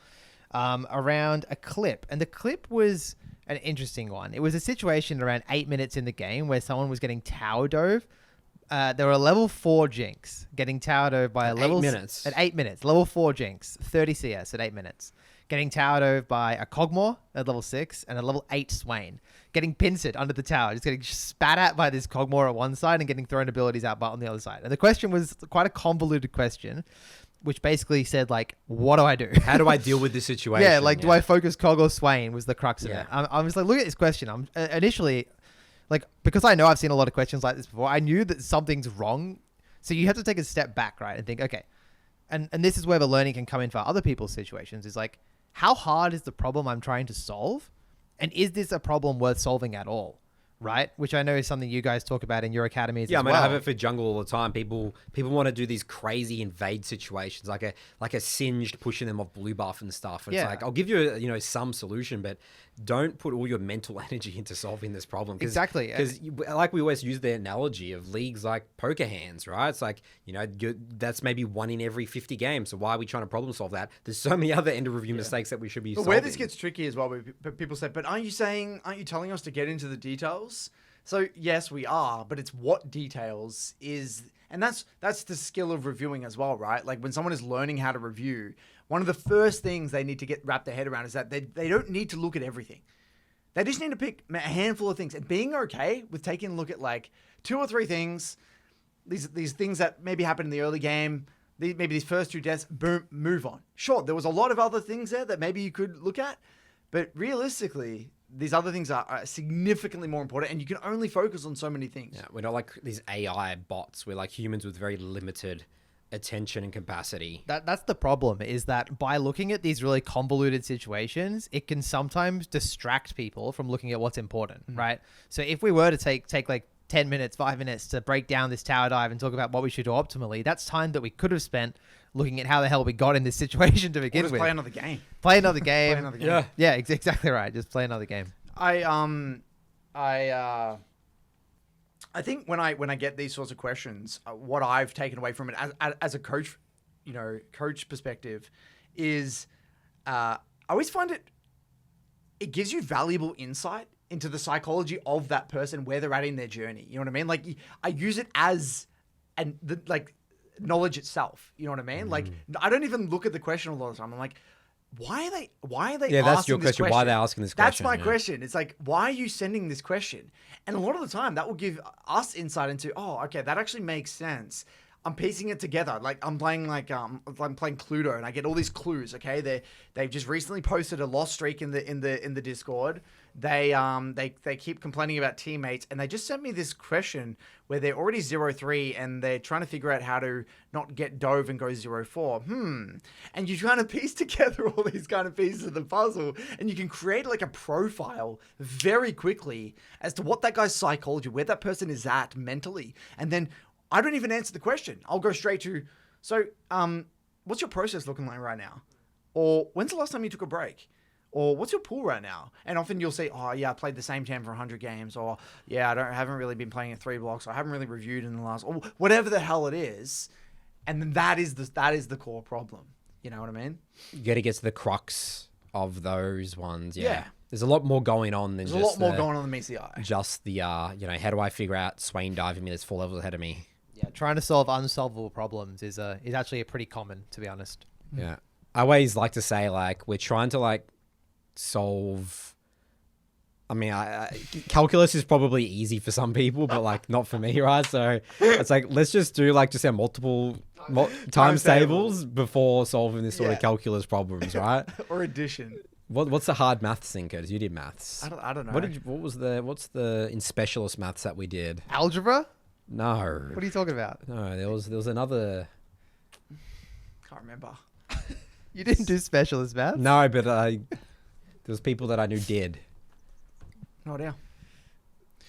Around a clip. And the clip was an interesting one. It was a situation around 8 minutes in the game where someone was getting tower dove. There were a level 4 Jinx getting tower dove by a level... 8 minutes. At 8 minutes. Level 4 Jinx. 30 CS at 8 minutes. Getting towered over by a Cogmore at level 6 and a level 8 Swain. Getting pincered under the tower. Just getting spat at by this Cogmore at one side and getting thrown abilities out on the other side. And the question was quite a convoluted question, which basically said, like, what do I do? How do I deal with this situation? Yeah, like, do I focus Cog or Swain was the crux of Yeah. it. I was like, look at this question. I'm initially, like, because I know I've seen a lot of questions like this before, I knew that something's wrong. So you have to take a step back, right? And think, okay. And this is where the learning can come in for other people's situations is like, how hard is the problem I'm trying to solve? And is this a problem worth solving at all? Right? Which I know is something you guys talk about in your academies Yeah, as I mean, well. I have it for jungle all the time. People want to do these crazy invade situations, like a singed pushing them off blue buff and stuff. And Yeah. It's like, I'll give you some solution, but don't put all your mental energy into solving this problem. Exactly. Because like we always use the analogy of leagues like poker hands, right? It's like, that's maybe 1 in every 50 games. So why are we trying to problem solve that? There's so many other end of review mistakes that we should be But solving. where this gets tricky as well, people say, but aren't you telling us to get into the details? So yes, we are, but it's what details is, and that's the skill of reviewing as well, right? Like when someone is learning how to review, one of the first things they need to get wrap their head around is that they don't need to look at everything. They just need to pick a handful of things and being okay with taking a look at like 2 or 3 things, these things that maybe happened in the early game, maybe these first 2 deaths, boom, move on. Sure, there was a lot of other things there that maybe you could look at, but realistically, these other things are significantly more important, and you can only focus on so many things. Yeah, we're not like these AI bots. We're like humans with very limited attention and capacity. That's the problem, is that by looking at these really convoluted situations, it can sometimes distract people from looking at what's important, right? So if we were to take like 10 minutes, 5 minutes to break down this tower dive and talk about what we should do optimally, that's time that we could have spent looking at how the hell we got in this situation to begin Or just with. play another game. Play another game. Play another game. Yeah. Yeah, exactly right. Just play another game. I think when I get these sorts of questions, what I've taken away from it as a coach, coach perspective, is I always find it gives you valuable insight into the psychology of that person, where they're at in their journey. You know what I mean? Like I use it as knowledge itself. You know what I mean? Like I don't even look at the question a lot of the time. I'm like, why are they Yeah, that's asking your this question. Why are they asking this That's question? my Yeah. question. It's like, why are you sending this question? And a lot of the time that will give us insight into, oh, okay, that actually makes sense. I'm piecing it together. Like I'm playing Cluedo, and I get all these clues. Okay, they've just recently posted a lost streak in the Discord. They keep complaining about teammates, and they just sent me this question where they're already 0-3, and they're trying to figure out how to not get dove and go 0-4. And you're trying to piece together all these kind of pieces of the puzzle, and you can create like a profile very quickly as to what that guy's psychology, where that person is at mentally, and then I don't even answer the question. I'll go straight to, so, what's your process looking like right now? Or when's the last time you took a break? Or what's your pool right now? And often you'll say, oh yeah, I played the same team for 100 games. Or yeah, I haven't really been playing at 3 blocks. Or I haven't really reviewed in the last, or whatever the hell it is. And then that is the core problem. You know what I mean? You got to get to the crux of those ones. Yeah. Yeah. There's a lot more going on than There's just a lot more going on than meets the eye. just the, how do I figure out Swain diving me that's 4 levels ahead of me? Yeah, trying to solve unsolvable problems is actually a pretty common, to be honest. Yeah. I always like to say, like, we're trying to, like, solve... I mean, calculus is probably easy for some people, but, like, not for me, right? So it's like, let's just do, like, just our multiple times tables before solving this sort of calculus problems, right? Or addition. What's the hard maths thing, Curtis? You did maths. I don't know. What's the in specialist maths that we did? Algebra? No. What are you talking about? No, there was another. Can't remember. You didn't do specialist maths? No, but there was people that I knew did. No idea.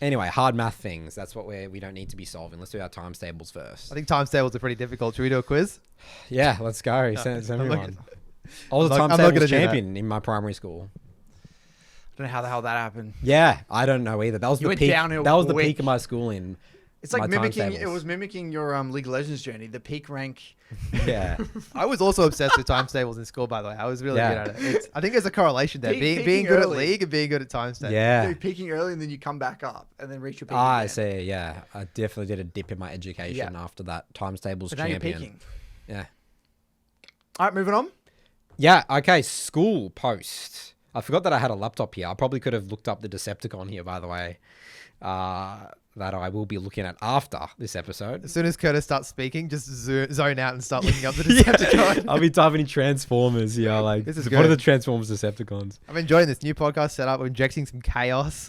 Anyway, hard math things. That's what we don't need to be solving. Let's do our times tables first. I think times tables are pretty difficult. Should we do a quiz? Yeah, let's go. Send me one. I was a I'm times not gonna tables do that. champion in my primary school. Don't know how the hell that happened. Yeah, I don't know either. That was You the went peak. downhill That was the quick. peak of my schooling. It's like my times mimicking. It tables. was mimicking your League of Legends journey. The peak rank. Yeah. I was also obsessed with times tables in school, by the way. I was really Yeah. good at it. I think there's a correlation there. Being Peaking good early. at League and being good at times tables. Yeah. You're peaking early, and then you come back up, and then reach your peak. I again. see. Yeah, I definitely did a dip in my education after that times tables But now you're champion. peaking. Yeah. All right, moving on. Yeah. Okay. School post. I forgot that I had a laptop here. I probably could have looked up the Decepticon here, by the way. That I will be looking at after this episode. As soon as Curtis starts speaking, just zone out and start looking up the Decepticon. I'll be typing in Transformers here. Like, This is what are good. the Transformers Decepticons? I'm enjoying this new podcast setup. We're injecting some chaos.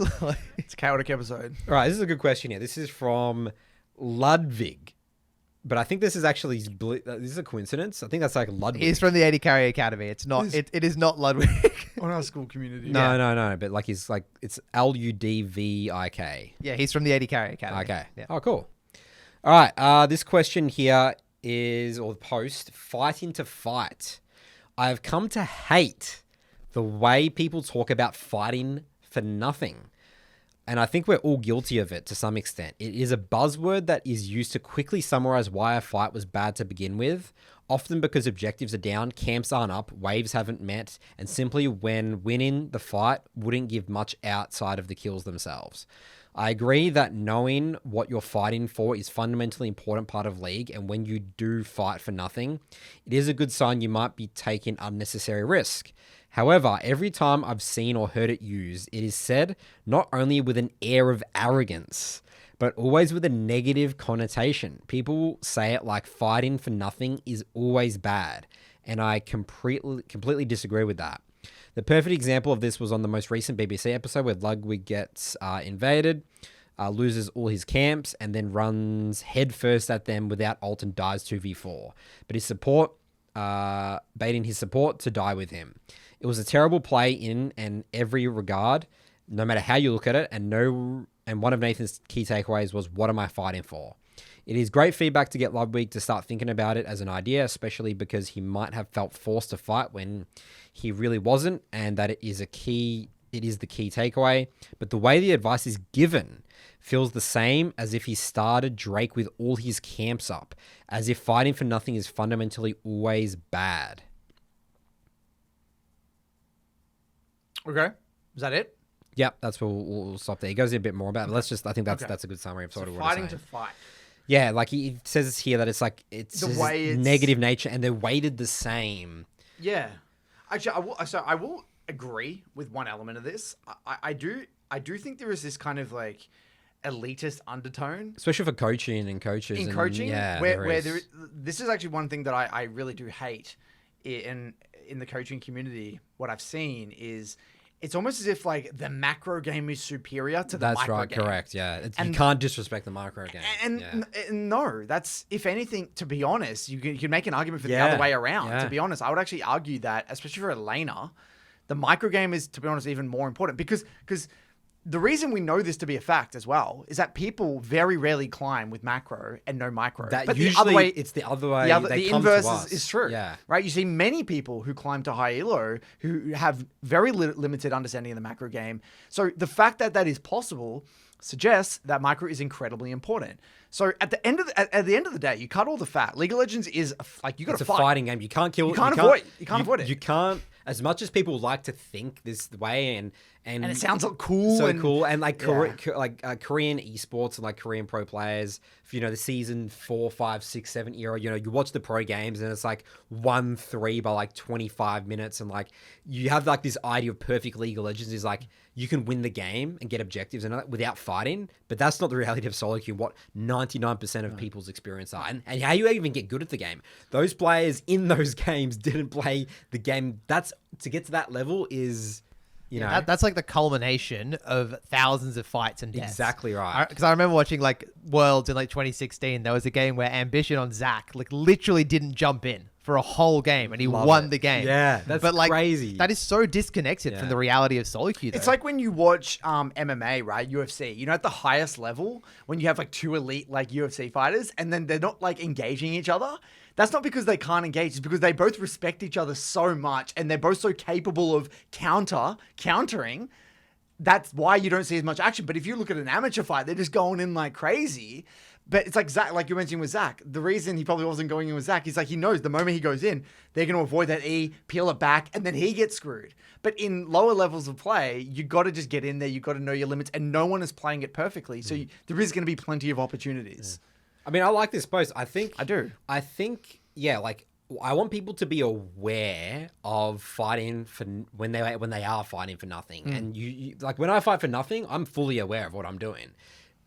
It's a chaotic episode. All right. This is a good question here. This is from Ludwig. But I think this is actually this is a coincidence. I think that's like Ludwig. He's from the 80 Carry Academy. It's not. It is not Ludwig. On our school community. No. But like he's like it's Ludvik. Yeah, he's from the 80 Carry Academy. Okay. Yeah. Oh, cool. All right. This question here is, or the post, fighting to fight. I have come to hate the way people talk about fighting for nothing. And I think we're all guilty of it to some extent. It is a buzzword that is used to quickly summarize why a fight was bad to begin with, often because objectives are down, camps aren't up, waves haven't met, and simply when winning the fight wouldn't give much outside of the kills themselves. I agree that knowing what you're fighting for is fundamentally important part of League, and when you do fight for nothing, it is a good sign you might be taking unnecessary risk. However, every time I've seen or heard it used, it is said not only with an air of arrogance, but always with a negative connotation. People say it like fighting for nothing is always bad, and I completely disagree with that. The perfect example of this was on the most recent BBC episode where Ludwig gets invaded, loses all his camps, and then runs headfirst at them without ult and dies 2v4. But his support, baiting his support to die with him. It was a terrible play in and every regard, no matter how you look at it, and one of Nathan's key takeaways was, what am I fighting for? It is great feedback to get Ludwig to start thinking about it as an idea, especially because he might have felt forced to fight when he really wasn't, and that it is the key takeaway. But the way the advice is given feels the same as if he started Drake with all his camps up, as if fighting for nothing is fundamentally always bad. Okay. Is that it? Yep, that's where we'll stop there. He goes in a bit more about it, but I think that's a good summary of sort of what fighting I'm to saying. fight. Yeah, like he says here that it's like it's The just way it's- negative nature, and they're weighted the same. Yeah. Actually, I will agree with one element of this. I do think there is this kind of like elitist undertone especially for coaching and coaches. in and, coaching, yeah, where this is actually one thing that I really do hate in the coaching community. What I've seen is it's almost as if like the macro game is superior to the That's micro right, game. correct. Yeah, you And- can't disrespect the micro game. And yeah. no, that's, if anything, to be honest, you can make an argument for the Yeah, other way around. yeah. To be honest, I would actually argue that, especially for a laner, the micro game is, to be honest, even more important because the reason we know this to be a fact as well is that people very rarely climb with macro and no micro. That but usually the other way, it's the other way. the come inverse to us. is true. Yeah. Right. You see many people who climb to high elo who have very limited understanding of the macro game. So the fact that that is possible suggests that micro is incredibly important. So at the end of the day, you cut all the fat. League of Legends is like, you got to It's a fighting game. You can't kill. You can't avoid it. You can't. As much as people like to think this way, and it sounds like cool, so and cool, and like yeah. Korean esports and like Korean pro players, the season 4, 5, 6, 7 era, you watch the pro games and it's like 1-3 by like 25 minutes, and like you have like this idea of perfect League of Legends is like you can win the game and get objectives and all that without fighting, but that's not the reality of solo queue. What 99% of people's experience are, and how you even get good at the game. Those players in those games didn't play the game. That's to get to that level is. That's like the culmination of thousands of fights and deaths. Exactly right. Because I remember watching like Worlds in like 2016. There was a game where Ambition on Zac like literally didn't jump in for a whole game, and he won the game. Yeah, that's crazy. That is so disconnected from the reality of solo queue. It's like when you watch MMA, right? UFC. At the highest level, when you have like two elite like UFC fighters, and then they're not like engaging each other. That's not because they can't engage. It's because they both respect each other so much, and they're both so capable of countering. That's why you don't see as much action. But if you look at an amateur fight, they're just going in like crazy. But it's like Zac, like you mentioned with Zac. The reason he probably wasn't going in with Zac is like he knows the moment he goes in, they're going to avoid that E, peel it back, and then he gets screwed. But in lower levels of play, you got to just get in there. You got to know your limits, and no one is playing it perfectly. So there is going to be plenty of opportunities. I mean, I like this post. I do. I think, yeah, like I want people to be aware of fighting for when they are fighting for nothing. And you like when I fight for nothing, I'm fully aware of what I'm doing.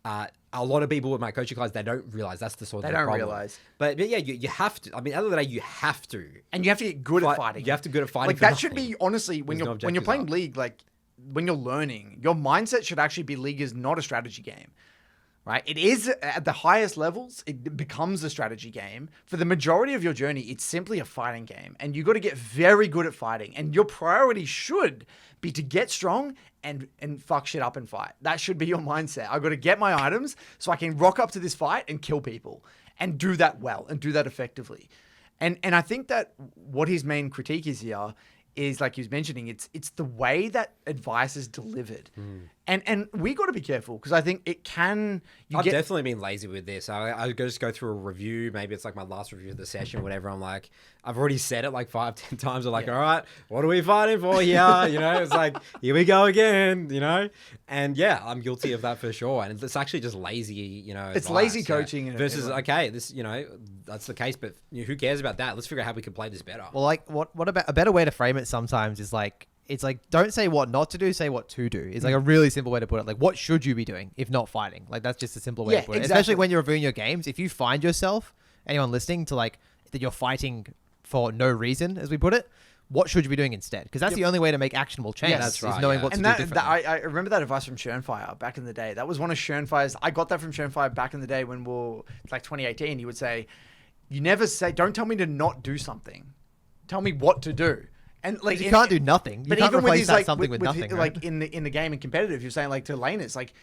A lot of people with my coaching class, they don't realize that's the sort of problem. Realize. But yeah, you have to. I mean, at the end of the day, you have to. And you have to get good at fighting. You have to get good at fighting. Like for that nothing. should be honestly when you're playing League, like when you're learning, your mindset should actually be League is not a strategy game. Right? It is at the highest levels, it becomes a strategy game. For the majority of your journey, it's simply a fighting game. And you got to get very good at fighting. And your priority should be to get strong and fuck shit up and fight. That should be your mindset. I've got to get my items so I can rock up to this fight and kill people and do that well and do that effectively. And I think that what his main critique is here is, like he was mentioning, it's the way that advice is delivered. And we got to be careful because I think it can... I've definitely been lazy with this. I just go through a review. Maybe it's like my last review of the session, whatever. I'm like, I've already said it like 5-10 times. I'm like, all right, what are we fighting for here? It's like, here we go again, And yeah, I'm guilty of that for sure. And it's actually just lazy, It's advice, lazy coaching. Versus, okay, this, that's the case, but who cares about that? Let's figure out how we can play this better. Well, like what about a better way to frame it sometimes is like, it's like, don't say what not to do, say what to do. It's like a really simple way to put it. Like, what should you be doing if not fighting? Like, that's just a simple way to put it. Exactly. Especially when you're reviewing your games. If you find yourself, anyone listening, to like, that you're fighting for no reason, as we put it, what should you be doing instead? Because that's the only way to make actionable change. Yeah, that's right, is knowing yeah. what to And do that differently. I remember that advice from Schönfire back in the day. That was one of Schönfire's... I got that from Schönfire back in the day when like 2018. He would say, don't tell me to not do something. Tell me what to do. And like you can't do nothing. You but can't even with replace his, that like, something with nothing. Right? Like in the game and competitive, you're saying like to laners, like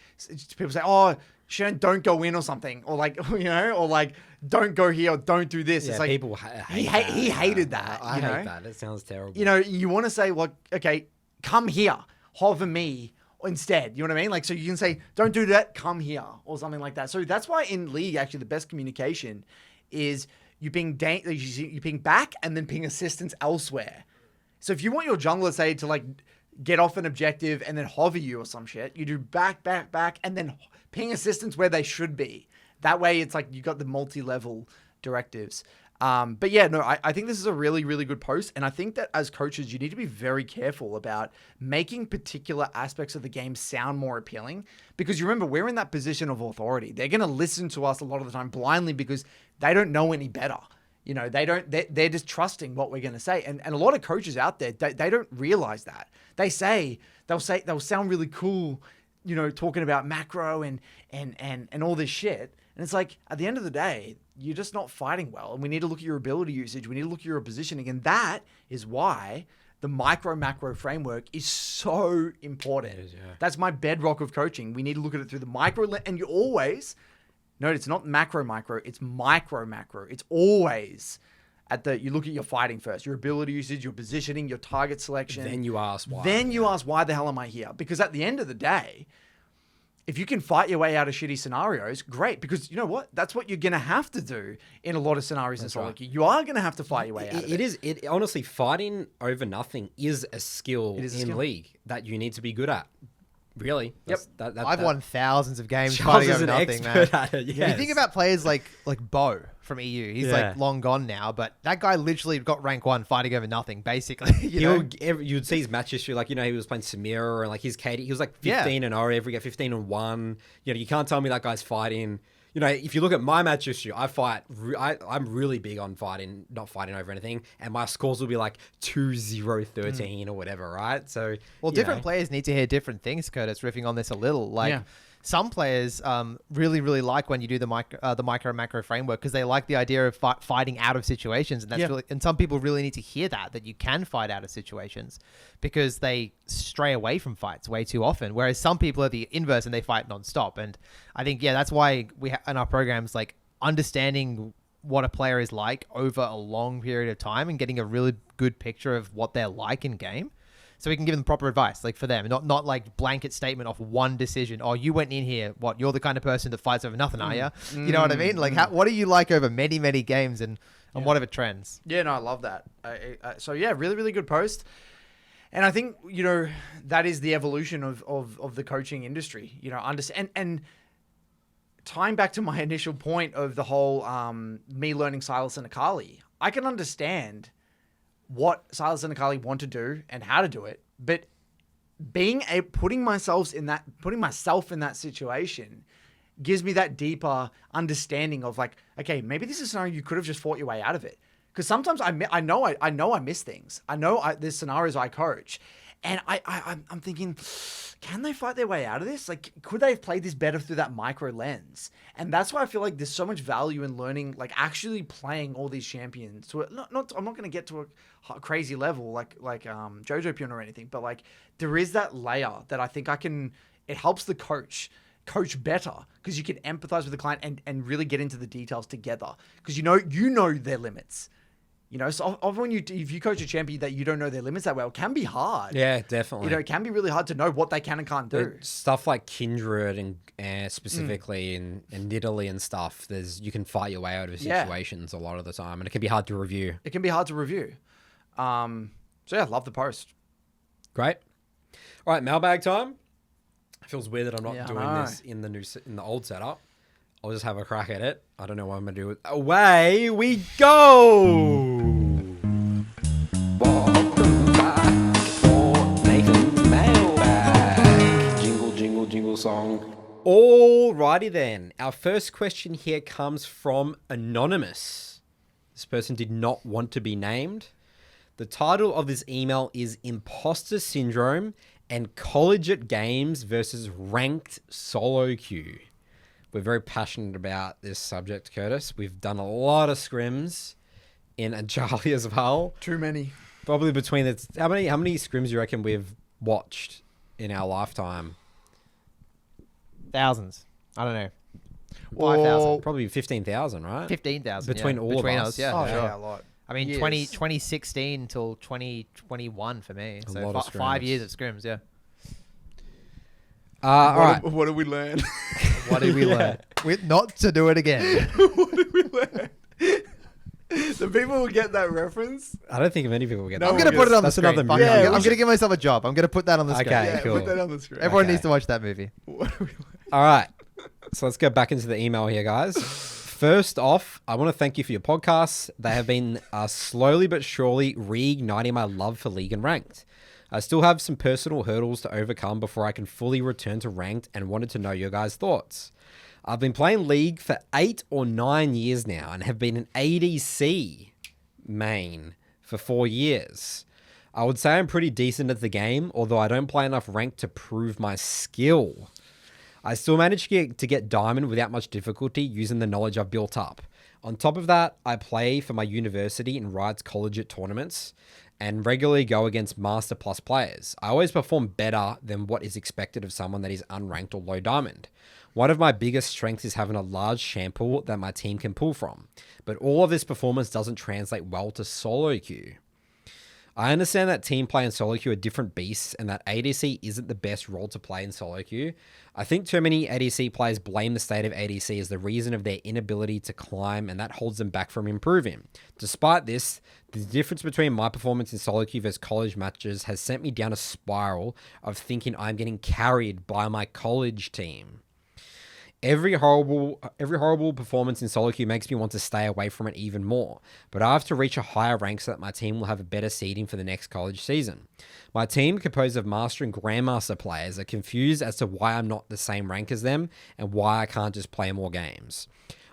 people say, "Oh, Shern, don't go in" or something, or like or like don't go here or don't do this. Yeah, it's like people hate he hated that. I hate that. It sounds terrible. You want to say, well, okay, come here, hover me instead. You know what I mean? Like, so you can say, don't do that, come here, or something like that. So that's why in League, actually, the best communication is you ping back and then ping assistance elsewhere. So if you want your jungler, say, to like get off an objective and then hover you or some shit, you do back, and then ping assistance where they should be. That way, it's like you got the multi-level directives. But yeah, no, I think this is a really, really good post. And I think that as coaches, you need to be very careful about making particular aspects of the game sound more appealing. Because you remember, we're in that position of authority. They're going to listen to us a lot of the time blindly because they don't know any better. You know, they're just trusting what we're going to say. And a lot of coaches out there, they don't realize that. They'll sound really cool, you know, talking about macro and all this shit. And it's like, at the end of the day, you're just not fighting well. And we need to look at your ability usage. We need to look at your positioning. And that is why the micro-macro framework is so important. It is, yeah. That's my bedrock of coaching. We need to look at it through the micro. And you always, note it's not macro-micro, it's micro-macro. It's always you look at your fighting first, your ability usage, your positioning, your target selection. Then you ask why. Then you ask, why the hell am I here? Because at the end of the day, if you can fight your way out of shitty scenarios, great. Because you know what? That's what you're going to have to do in a lot of scenarios in soloq. Right. You are going to have to fight your way out of it. It honestly, fighting over nothing is a skill in League that you need to be good at. Really. I've won thousands of games Charles fighting is over an nothing, expert man. at it, yes. If you think about players like Bo from EU, he's like long gone now, but that guy literally got rank 1 fighting over nothing, basically. You'd see his match history, like, you know, he was playing Samira and like his KD, he was like 15 and 0 every game, 15 and 1. You know, you can't tell me that guy's fighting. You know, if you look at my match history, I'm really big on fighting, not fighting over anything. And my scores will be like 2-0-13 or whatever, right? So, different players need to hear different things, Curtis, riffing on this a little. Some players really, really like when you do the micro-macro framework because they like the idea of fighting out of situations. And that's really, and some people really need to hear that you can fight out of situations because they stray away from fights way too often. Whereas some people are the inverse and they fight nonstop. And I think, that's why we in our programs, like understanding what a player is like over a long period of time and getting a really good picture of what they're like in game. So we can give them proper advice, like for them, not like blanket statement off one decision. Oh, you went in here. What? You're the kind of person that fights over nothing, are you? You know what I mean? Like, what are you like over many, many games and what are the trends? Yeah, no, I love that. So really, really good post. And I think, you know, that is the evolution of the coaching industry, you know, and tying back to my initial point of the whole me learning Sylas and Akali, I can understand what Sylas and Akali want to do and how to do it, but putting myself in that situation gives me that deeper understanding of like, okay, maybe this is a scenario you could have just fought your way out of it. Because sometimes I know I miss things. I know there's scenarios I coach, and I'm thinking, can they fight their way out of this? Like, could they have played this better through that micro lens? And that's why I feel like there's so much value in learning, like actually playing all these champions. So I'm not going to get to a crazy level like Jojo Pion or anything, but like there is that layer that I think it helps the coach better because you can empathize with the client and really get into the details together because you know their limits. You know, so often if you coach a champion that you don't know their limits that well, it can be hard. Yeah, definitely. You know, it can be really hard to know what they can and can't do. Stuff like Kindred and specifically and Nidalee and stuff, you can fight your way out of situations a lot of the time, and it can be hard to review. So yeah, love the post. Great. All right, mailbag time. It feels weird that I'm not doing this in the old setup. I'll just have a crack at it. I don't know what I'm going to do with away we go! Welcome back for Nathan's Mailbag. Jingle, jingle, jingle song. Alrighty then. Our first question here comes from Anonymous. This person did not want to be named. The title of this email is Imposter Syndrome and Collegiate Games versus Ranked Soloq. We're very passionate about this subject, Curtis. We've done a lot of scrims in Ajali as well. Too many. Probably between how many scrims do you reckon we've watched in our lifetime? Thousands. I don't know. 5,000. Probably 15,000, right? 15,000. Between all of us. Yeah. Oh, yeah, a lot. I mean, 2016 until 2021 for me. So 5 years of scrims, yeah. All right. What did we learn? What did we learn? Not to do it again. What did we learn? The people will get that reference. I don't think many people will get that. I'm going to put it on the screen. Another movie. I'm going to give myself a job. I'm going to put that on the screen. Okay, cool. Put that on the screen. Everyone needs to watch that movie. What did we learn? All right. So let's go back into the email here, guys. First off, I want to thank you for your podcasts. They have been slowly but surely reigniting my love for League and Ranked. I still have some personal hurdles to overcome before I can fully return to Ranked and wanted to know your guys' thoughts. I've been playing League for 8 or 9 years now and have been an ADC main for 4 years. I would say I'm pretty decent at the game, although I don't play enough Ranked to prove my skill. I still managed to get Diamond without much difficulty using the knowledge I've built up. On top of that, I play for my university in Riot's collegiate tournaments and regularly go against Master Plus players. I always perform better than what is expected of someone that is unranked or low Diamond. One of my biggest strengths is having a large sample that my team can pull from, but all of this performance doesn't translate well to solo queue. I understand that team play and solo queue are different beasts and that ADC isn't the best role to play in solo queue. I think too many ADC players blame the state of ADC as the reason of their inability to climb, and that holds them back from improving. Despite this, the difference between my performance in solo queue versus college matches has sent me down a spiral of thinking I'm getting carried by my college team. Every horrible performance in solo queue makes me want to stay away from it even more, but I have to reach a higher rank so that my team will have a better seeding for the next college season. My team, composed of Master and Grandmaster players, are confused as to why I'm not the same rank as them and why I can't just play more games.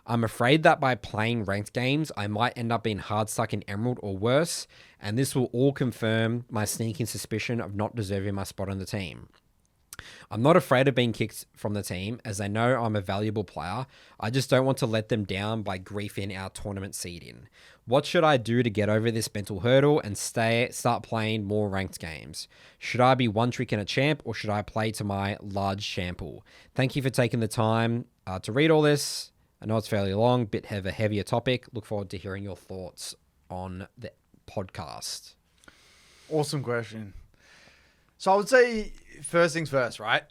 I'm afraid that by playing ranked games, I might end up being hard stuck in Emerald or worse, and this will all confirm my sneaking suspicion of not deserving my spot on the team. I'm not afraid of being kicked from the team, as they know I'm a valuable player. I just don't want to let them down by griefing our tournament seeding. What should I do to get over this mental hurdle and start playing more ranked games? Should I be one trick in a champ, or should I play to my large sample? Thank you for taking the time to read all this. I know it's fairly long, bit of a heavier topic. Look forward to hearing your thoughts on the podcast. Awesome question. So I would say, first things first, right?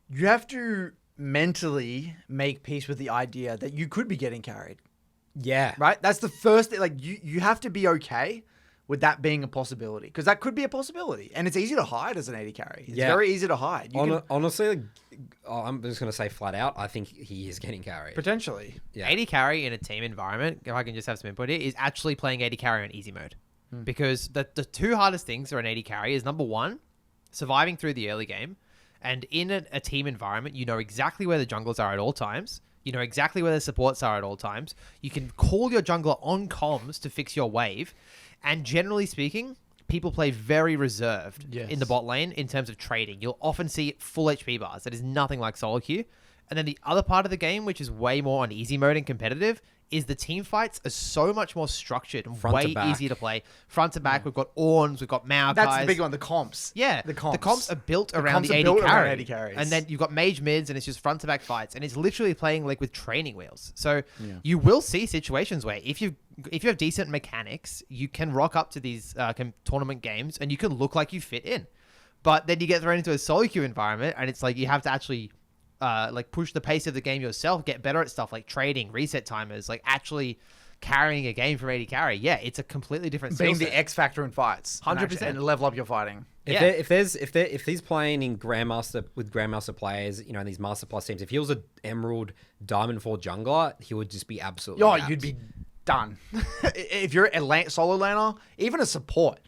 You have to mentally make peace with the idea that you could be getting carried. Yeah. Right? That's the first thing. Like, you have to be okay with that being a possibility, because that could be a possibility. And it's easy to hide as an AD carry. It's very easy to hide. Honestly, I'm just going to say flat out, I think he is getting carried. Potentially. Yeah. AD carry in a team environment, if I can just have some input here, is actually playing AD carry on easy mode. Because the two hardest things for an AD carry is, number one, surviving through the early game. And in a team environment, you know exactly where the junglers are at all times. You know exactly where the supports are at all times. You can call your jungler on comms to fix your wave. And generally speaking, people play very reserved in the bot lane in terms of trading. You'll often see full HP bars. That is nothing like solo queue. And then the other part of the game, which is way more on easy mode and competitive, is the team fights are so much more structured and way easier to play. Front to back, we've got Orns, we've got Mailbag. That's the big one, the comps. Yeah. The comps. The comps are built around the AD carry. And then you've got mage mids, and it's just front to back fights. And it's literally playing like with training wheels. So you will see situations where if you have decent mechanics, you can rock up to these tournament games and you can look like you fit in. But then you get thrown into a solo queue environment, and it's like you have to actually like push the pace of the game yourself, get better at stuff like trading, reset timers, like actually carrying a game from AD carry. Yeah, it's a completely different skill being set. the X factor in fights, 100%, and level up your fighting. If he's playing in Grandmaster with Grandmaster players, you know, in these Master Plus teams, if he was an Emerald Diamond 4 jungler, he would just be absolutely gapped. You'd be done. If you're a solo laner, even a support,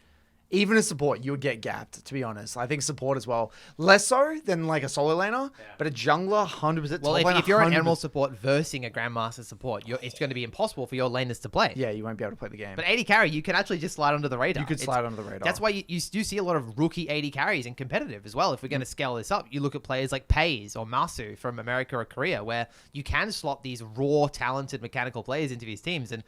you would get gapped, to be honest. I think support as well. Less so than like a solo laner, but a jungler, 100%. Well, if you're an Emerald support versing a Grandmaster support, it's going to be impossible for your laners to play. Yeah, you won't be able to play the game. But AD carry, you can actually just slide under the radar. You could slide under the radar. That's why you do see a lot of rookie AD carries in competitive as well. If we're going to scale this up, you look at players like Pays or Masu from America or Korea, where you can slot these raw, talented mechanical players into these teams. And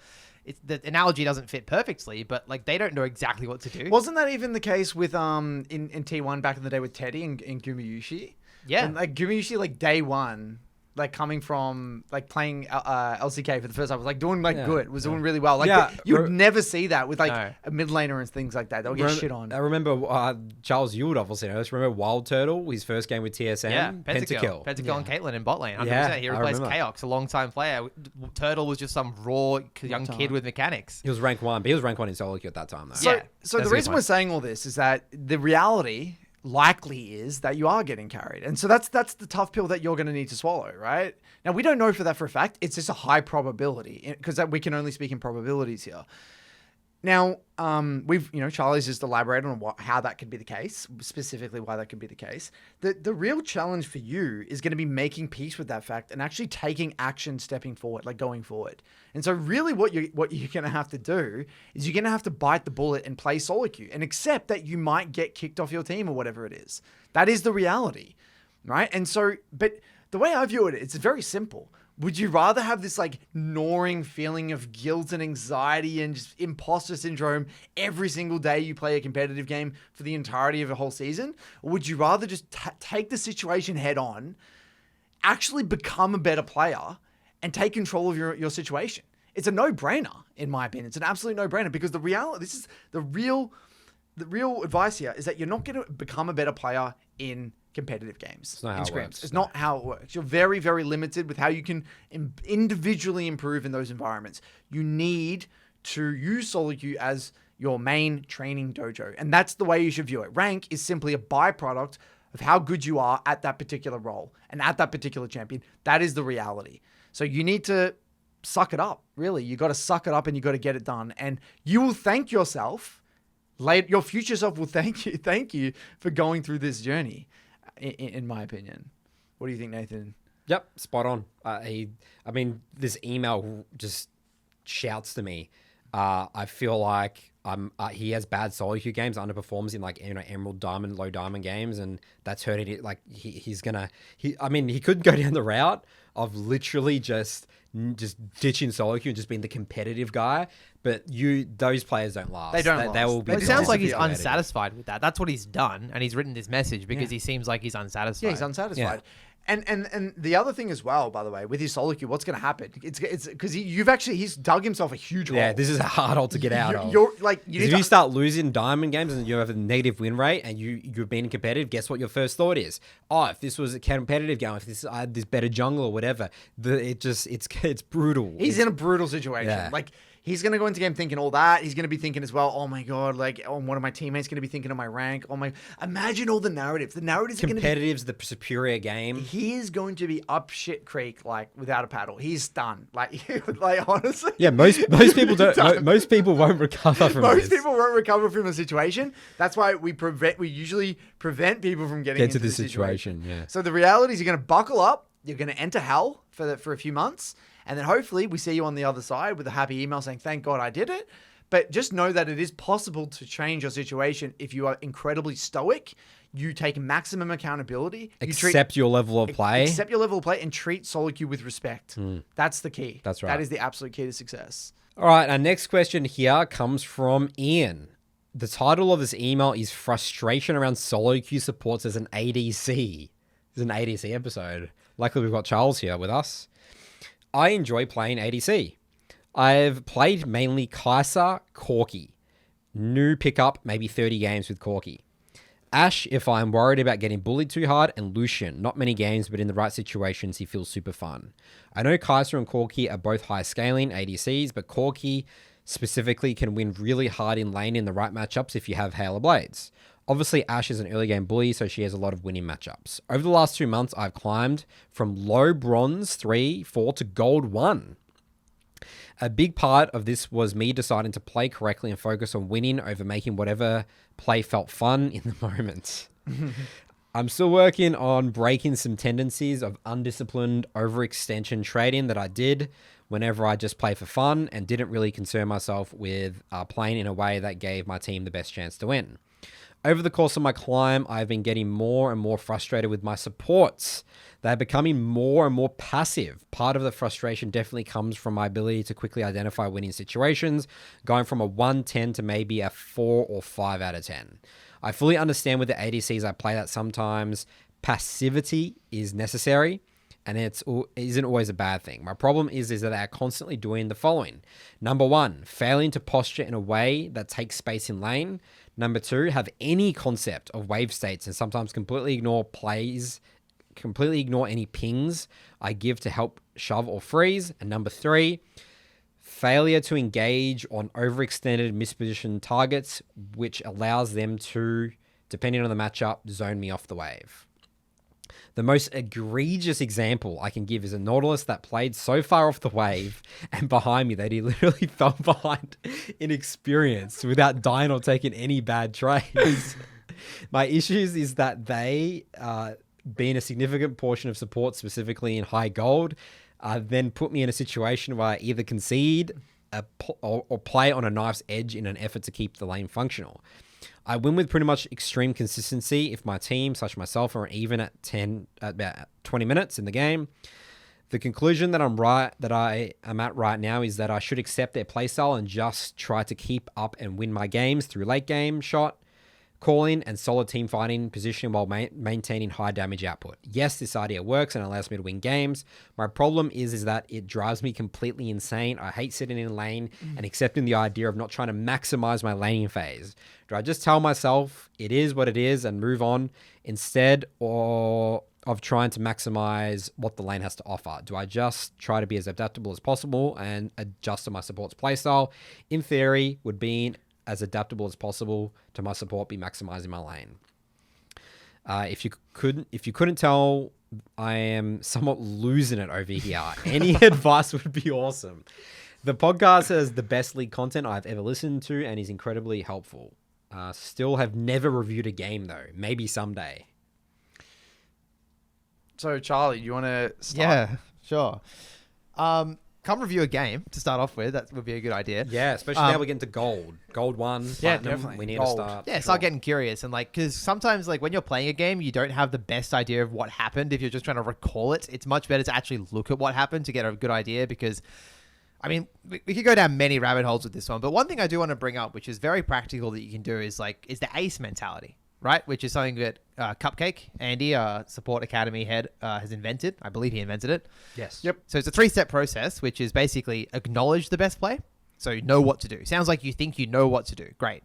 the analogy doesn't fit perfectly, but like they don't know exactly what to do. Wasn't that even the case with in T1 back in the day with Teddy and Gumayushi? Yeah. And, like Gumayushi, like day one, like coming from like playing LCK for the first time, was like doing good, was doing really well. Like you'd never see that with like a mid laner and things like that. They'll get shit on. I remember Charles, you would obviously know this. Remember Wild Turtle, his first game with TSM? Yeah, Pentakill and Caitlyn in bot lane. 100%. He replaced Chaos, a long-time player. Turtle was just some raw young kid with mechanics. He was rank 1, but he was rank 1 in solo queue at that time, though. So the reason we're saying all this is that the reality likely is that you are getting carried. And so that's the tough pill that you're going to need to swallow, right? Now, we don't know for a fact. It's just a high probability because we can only speak in probabilities here. Now, Charlie's just elaborated on how that could be the case, specifically why that could be the case. The real challenge for you is going to be making peace with that fact and actually taking action, stepping forward, like going forward. And so really what you're going to have to do is you're going to have to bite the bullet and play soloq and accept that you might get kicked off your team or whatever it is. That is the reality, right? And so, but the way I view it, it's very simple. Would you rather have this like gnawing feeling of guilt and anxiety and just imposter syndrome every single day you play a competitive game for the entirety of a whole season? Or would you rather just take the situation head on, actually become a better player and take control of your situation? It's a no-brainer, in my opinion. It's an absolute no-brainer because the real advice here is that you're not going to become a better player in competitive games. It's not how it works. It's not how it works. You're very, very limited with how you can individually improve in those environments. You need to use soloq as your main training dojo. And that's the way you should view it. Rank is simply a byproduct of how good you are at that particular role and at that particular champion. That is the reality. So you need to suck it up, really. You got to suck it up and you got to get it done. And you will thank yourself. Your future self will thank you for going through this journey. In my opinion. What do you think, Nathan? Yep, spot on. This email just shouts to me. I feel like he has bad soloq games, underperforms in Emerald Diamond, low diamond games, and that's hurting it. Like he could go down the route of literally just ditching soloq and just being the competitive guy. But those players don't last. They don't last. They will be. It sounds like he's unsatisfied with that. That's what he's done, and he's written this message because he seems like he's unsatisfied. Yeah, he's unsatisfied. Yeah. And the other thing as well, by the way, with his soloq, what's going to happen? It's because he's dug himself a huge hole. Yeah, this is a hard hole to get out of. If you start losing diamond games and you have a negative win rate and you've been competitive, guess what your first thought is? Oh, if this was a competitive game, if I had this better jungle or whatever, it's brutal. He's in a brutal situation. Yeah. He's going to go into game thinking all that. He's going to be thinking as well, oh my God, one of my teammates going to be thinking of my rank. Imagine all the narratives. The narratives are going to be... Competitive's the superior game. He is going to be up shit creek, without a paddle. He's done. Honestly. Yeah, most people don't... most people won't recover from this. Most people won't recover from a situation. That's why we usually prevent people from getting into this situation. Yeah. So the reality is you're going to buckle up. You're going to enter hell for a few months. And then hopefully we see you on the other side with a happy email saying, thank God I did it. But just know that it is possible to change your situation if you are incredibly stoic. You take maximum accountability. Accept your level of play. Accept your level of play and treat soloq with respect. That's the key. That's right. That is the absolute key to success. All right. Our next question here comes from Ian. The title of this email is Frustration Around Soloq Supports as an ADC. This is an ADC episode. Luckily, we've got Charles here with us. I enjoy playing ADC. I've played mainly Kai'Sa, Corki. New pickup, maybe 30 games with Corki. Ashe, if I'm worried about getting bullied too hard, and Lucian, not many games, but in the right situations, he feels super fun. I know Kai'Sa and Corki are both high scaling ADCs, but Corki specifically can win really hard in lane in the right matchups if you have Hail of Blades. Obviously, Ashe is an early game bully, so she has a lot of winning matchups. Over the last 2 months, I've climbed from low bronze 3, 4 to gold 1. A big part of this was me deciding to play correctly and focus on winning over making whatever play felt fun in the moment. I'm still working on breaking some tendencies of undisciplined overextension trading that I did whenever I just play for fun and didn't really concern myself with playing in a way that gave my team the best chance to win. Over the course of my climb, I've been getting more and more frustrated with my supports. They're becoming more and more passive. Part of the frustration definitely comes from my ability to quickly identify winning situations, going from a 1-10 to maybe a 4 or 5 out of 10. I fully understand with the ADCs I play that sometimes passivity is necessary, and it isn't always a bad thing. My problem is that they're constantly doing the following. Number 1, failing to posture in a way that takes space in lane. Number 2, have any concept of wave states and sometimes completely ignore any pings I give to help shove or freeze. And number 3, failure to engage on overextended mispositioned targets, which allows them to depending on the matchup, zone me off the wave. The most egregious example I can give is a Nautilus that played so far off the wave and behind me that he literally fell behind in experience without dying or taking any bad trades. My issues is that they, being a significant portion of support, specifically in high gold, then put me in a situation where I either concede or play on a knife's edge in an effort to keep the lane functional. I win with pretty much extreme consistency if my team, such myself, are even at about 20 minutes in the game. The conclusion that I am at right now is that I should accept their playstyle and just try to keep up and win my games through late game shot, calling, and solid team fighting position while maintaining high damage output. Yes, this idea works and allows me to win games. My problem is that it drives me completely insane. I hate sitting in lane and accepting the idea of not trying to maximize my laning phase. Do I just tell myself it is what it is and move on instead, or of trying to maximize what the lane has to offer? Do I just try to be as adaptable as possible and adjust to my support's playstyle? In theory, would being as adaptable as possible to my support be maximizing my lane? If you couldn't tell, I am somewhat losing it over here. Any advice would be awesome. The podcast has the best league content I've ever listened to and is incredibly helpful. Still have never reviewed a game though. Maybe someday. So Charlie, you want to start? Yeah, sure. Come review a game to start off with. That would be a good idea. Yeah, especially now we're getting to gold. Gold 1, Yeah, platinum, definitely. we need Gold. to start. Yeah, start getting curious and because sometimes when you're playing a game, you don't have the best idea of what happened. If you're just trying to recall it, it's much better to actually look at what happened to get a good idea because, I mean, we could go down many rabbit holes with this one, but one thing I do want to bring up, which is very practical that you can do is the ace mentality, right? Which is something that Cupcake, Andy, support academy head, has invented. I believe he invented it. Yes. Yep. So it's a 3-step process, which is basically acknowledge the best play. So you know what to do. Sounds like you think you know what to do. Great.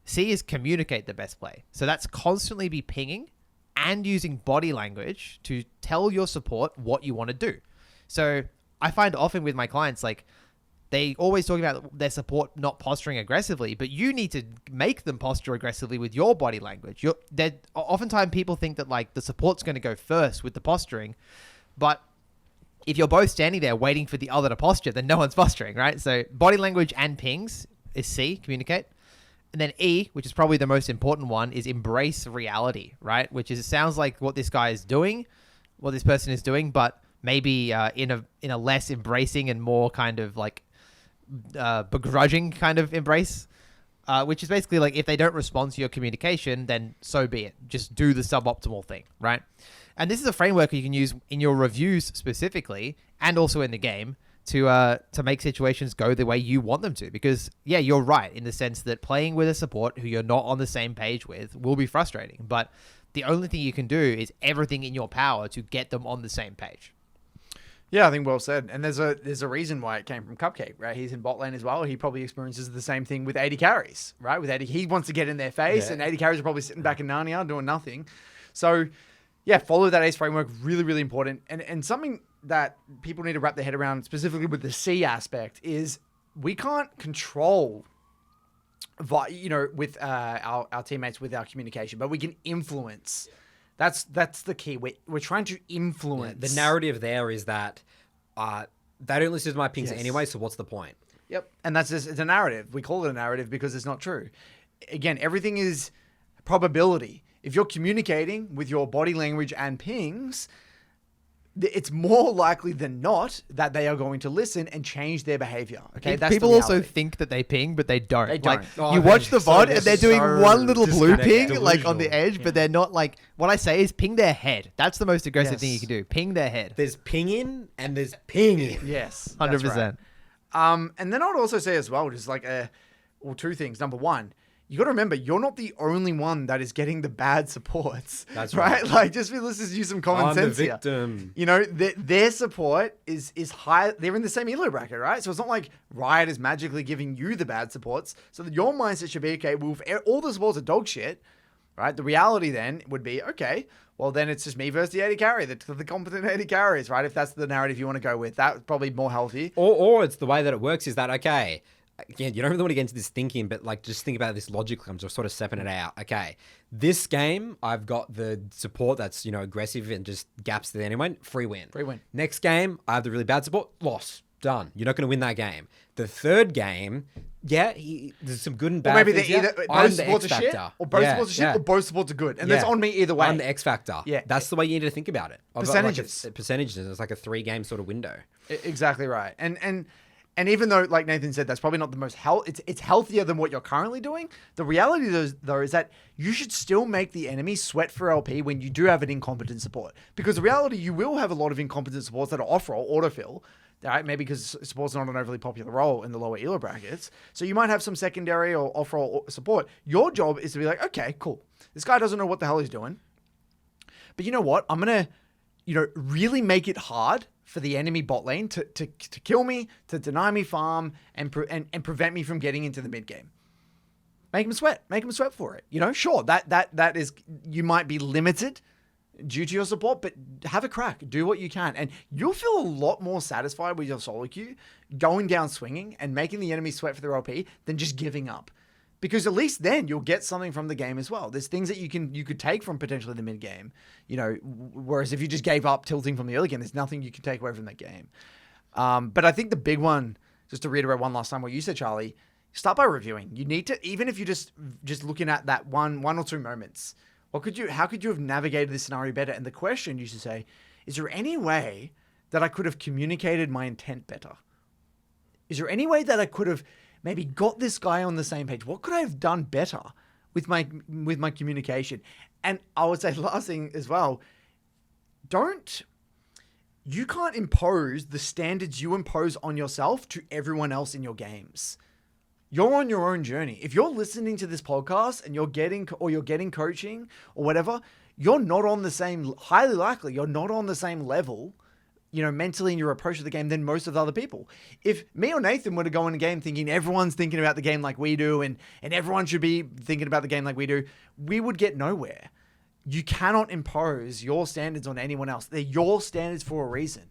C is communicate the best play. So that's constantly be pinging and using body language to tell your support what you want to do. So I find often with my clients, they always talk about their support not posturing aggressively, but you need to make them posture aggressively with your body language. Oftentimes people think that the support's going to go first with the posturing, but if you're both standing there waiting for the other to posture, then no one's posturing, right? So body language and pings is C, communicate. And then E, which is probably the most important one, is embrace reality, right? Which is, it sounds like what this guy is doing, what this person is doing, but maybe in a less embracing and more kind of begrudging kind of embrace, which is basically if they don't respond to your communication, then so be it. Just do the suboptimal thing, right? And this is a framework you can use in your reviews specifically, and also in the game to make situations go the way you want them to. Because yeah, you're right in the sense that playing with a support who you're not on the same page with will be frustrating. But the only thing you can do is everything in your power to get them on the same page. Yeah, I think well said. And there's a reason why it came from Cupcake, right? He's in bot lane as well. He probably experiences the same thing with 80 carries, right? With 80, he wants to get in their face, and 80 carries are probably sitting back in Narnia doing nothing. So, yeah, follow that ACE framework. Really, really important. And something that people need to wrap their head around, specifically with the C aspect, is we can't control, with our teammates with our communication, but we can influence. That's the key. We're trying to influence. Yeah, the narrative there is that they don't listen to my pings anyway, so what's the point? Yep. And it's a narrative. We call it a narrative because it's not true. Again, everything is probability. If you're communicating with your body language and pings, it's more likely than not that they are going to listen and change their behavior. Okay, that's people the also reality. think that they ping, but they don't. They don't. You watch the VOD and they're doing one little blue ping delusional. on the edge, but they're not what I say is ping their head. That's the most aggressive thing you can do. Ping their head. There's pinging and there's pinging. Yes, 100%. And then I would also say as well, just two things. Number one, you got to remember, you're not the only one that is getting the bad supports. That's right. Just let's just use some common sense here. I'm the victim. Their support is high. They're in the same elo bracket, right? So it's not like Riot is magically giving you the bad supports. So that your mindset should be, okay, well, if all the supports are dog shit, right? The reality then would be, okay, well, then it's just me versus the 80 carry, the competent 80 carries, right? If that's the narrative you want to go with, that's probably more healthy. Or it's the way that it works is that, okay, again, you don't really want to get into this thinking, but like just think about this logically. I'm just sort of stepping it out. Okay, this game, I've got the support that's, aggressive and just gaps the anyone. Free win. Next game, I have the really bad support. Loss. Done. You're not going to win that game. The third game, there's some good and bad. Or maybe things. they're either both supports are shit, or both supports are shit, or both supports are good, and that's on me either way. I'm the X factor. Yeah, that's the way you need to think about it. Percentages. Percentages. It's like a 3-game sort of window. Exactly right. And even though, like Nathan said, that's probably not the most it's healthier than what you're currently doing. The reality, though, is that you should still make the enemy sweat for LP when you do have an incompetent support. Because the reality, you will have a lot of incompetent supports that are off-roll, autofill, right? Maybe because support's not an overly popular role in the lower ELO brackets. So you might have some secondary or off-roll support. Your job is to be like, okay, cool. This guy doesn't know what the hell he's doing. But you know what? I'm going to, really make it hard for the enemy bot lane to kill me, to deny me farm, and prevent me from getting into the mid game. Make them sweat. Make them sweat for it. Sure, that is, you might be limited due to your support, but have a crack. Do what you can. And you'll feel a lot more satisfied with your solo queue going down swinging and making the enemy sweat for their LP than just giving up. Because at least then you'll get something from the game as well. There's things that you could take from potentially the mid game, whereas if you just gave up tilting from the early game, there's nothing you can take away from that game. But I think the big one, just to reiterate one last time what you said, Charlie, start by reviewing. You need to, even if you're just looking at that one or two moments, how could you have navigated this scenario better? And the question you should say, is there any way that I could have communicated my intent better? Is there any way that I could have maybe got this guy on the same page? What could I have done better with my communication? And I would say last thing as well, you can't impose the standards you impose on yourself to everyone else in your games. You're on your own journey. If you're listening to this podcast and you're getting coaching or whatever, you're not on the same, highly likely, you're not on the same level, mentally in your approach to the game than most of the other people. If me or Nathan were to go in a game thinking everyone's thinking about the game like we do and everyone should be thinking about the game like we do, we would get nowhere. You cannot impose your standards on anyone else. They're your standards for a reason.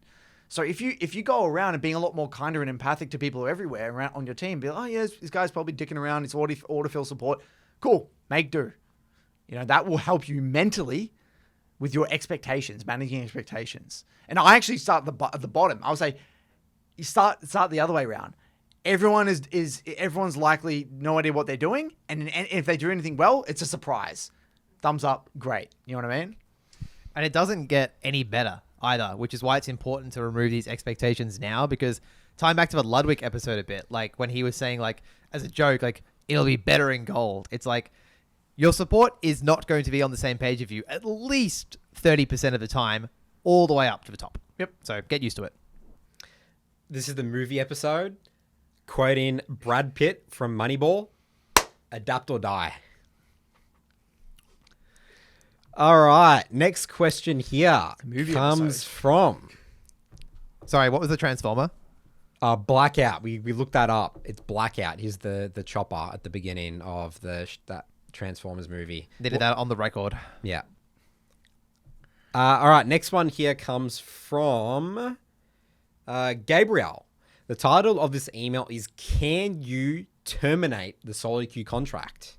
So if you go around and being a lot more kinder and empathic to people everywhere around on your team, be like, oh yeah, this guy's probably dicking around, it's autofill support. Cool, make do. That will help you mentally with your expectations, managing expectations. And I actually start at the bottom. I would say you start the other way around. Everyone's likely no idea what they're doing, and if they do anything well, it's a surprise. Thumbs up, great. You know what I mean? And it doesn't get any better either, which is why it's important to remove these expectations now, because tying back to the Ludwig episode a bit, like when he was saying, like, as a joke, like, it'll be better in gold. It's like, your support is not going to be on the same page of you at least 30% of the time, all the way up to the top. Yep. So get used to it. This is the movie episode, quoting Brad Pitt from Moneyball, adapt or die. All right, next question here comes from... Sorry, what was the Transformer? Blackout. We looked that up. It's Blackout. He's the chopper at the beginning of that Transformers movie. They did that on the record. Yeah. All right, next one here comes from Gabriel. The title of this email is, Can You Terminate the soloq contract?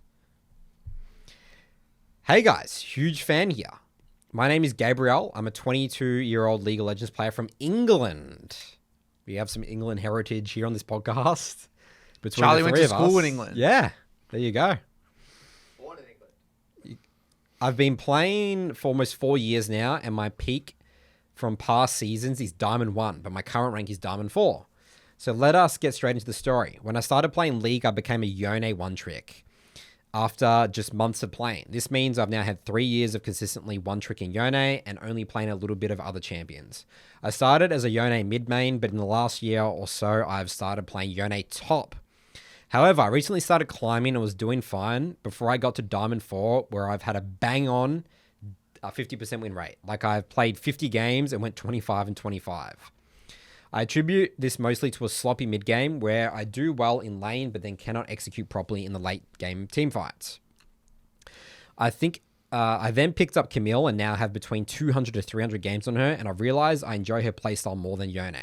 Hey guys, huge fan here. My name is Gabriel. I'm a 22-year-old League of Legends player from England. We have some England heritage here on this podcast. Between Charlie the went three to of school us. in England. Yeah, there you go. Born in England. I've been playing for almost 4 years now, and my peak from past seasons is Diamond 1, but my current rank is Diamond 4. So let us get straight into the story. When I started playing League, I became a Yone one-trick after just months of playing. This means I've now had 3 years of consistently one-tricking Yone and only playing a little bit of other champions. I started as a Yone mid-main, but in the last year or so, I've started playing Yone top. However, I recently started climbing and was doing fine before I got to Diamond 4, where I've had a bang-on 50% win rate. Like, I've played 50 games and went 25 and 25. I attribute this mostly to a sloppy mid-game where I do well in lane but then cannot execute properly in the late-game team fights. I think I then picked up Camille and now have between 200 to 300 games on her, and I realized I enjoy her playstyle more than Yone.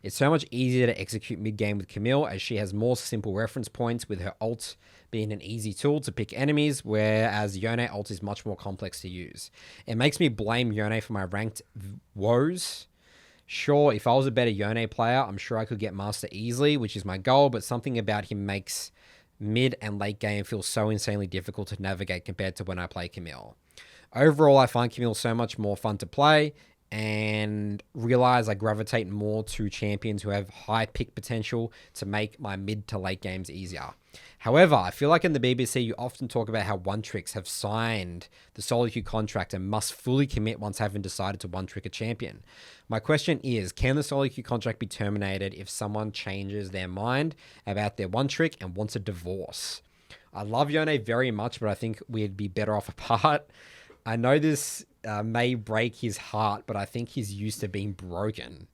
It's so much easier to execute mid-game with Camille as she has more simple reference points, with her ult being an easy tool to pick enemies, whereas Yone ult is much more complex to use. It makes me blame Yone for my ranked woes. Sure, if I was a better Yone player, I'm sure I could get Master easily, which is my goal, but something about him makes mid and late game feel so insanely difficult to navigate compared to when I play Camille. Overall, I find Camille so much more fun to play and realize I gravitate more to champions who have high pick potential to make my mid to late games easier. However, I feel like in the BBC, you often talk about how one-tricks have signed the soloq contract and must fully commit once having decided to one-trick a champion. My question is, can the soloq contract be terminated if someone changes their mind about their one-trick and wants a divorce? I love Yone very much, but I think we'd be better off apart. I know this may break his heart, but I think he's used to being broken.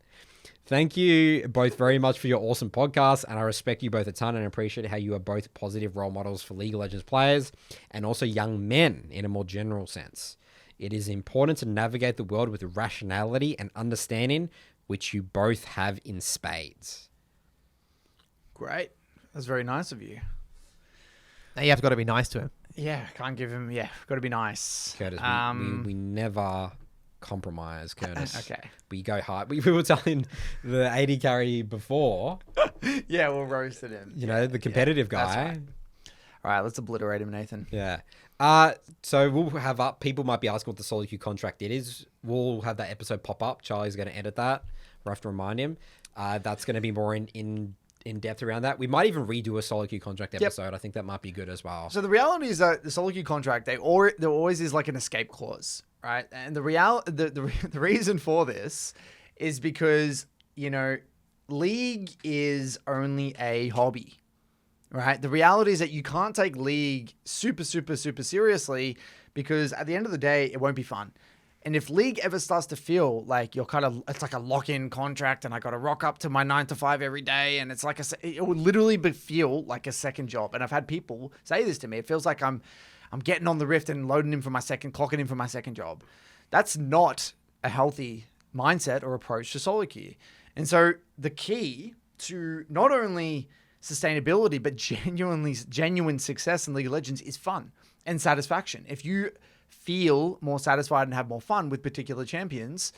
Thank you both very much for your awesome podcast, and I respect you both a ton and appreciate how you are both positive role models for League of Legends players and also young men in a more general sense. It is important to navigate the world with rationality and understanding, which you both have in spades. Great. That's very nice of you. Now you have got to be nice to him. Yeah, can't give him. Yeah, got to be nice. Curtis, we never compromise, Curtis. Okay. We go hard. We were telling the 80 carry before, Yeah, we'll roasted him. you know, the competitive that's guy. right. All right, let's obliterate him, Nathan. Yeah. So we'll have up. People might be asking what the soloq contract is. We'll have that episode pop up. Charlie's going to edit that. We'll have to remind him. That's going to be more in depth around that. We might even redo a soloq contract episode. I think that might be good as well. So the reality is that the soloq contract, there always is like an escape clause, right? And the reason for this is because, you know, League is only a hobby, right? The reality is that you can't take League super seriously because at the end of the day, it won't be fun. And if League ever starts to feel like it's like a lock-in contract and I got to rock up to my 9 to 5 every day. And it's like, it would literally feel like a second job. And I've had people say this to me. It feels like I'm getting on the Rift and clocking in for my second job. That's not a healthy mindset or approach to soloq. And so the key to not only sustainability, but genuine success in League of Legends is fun and satisfaction. If you feel more satisfied and have more fun with particular champions,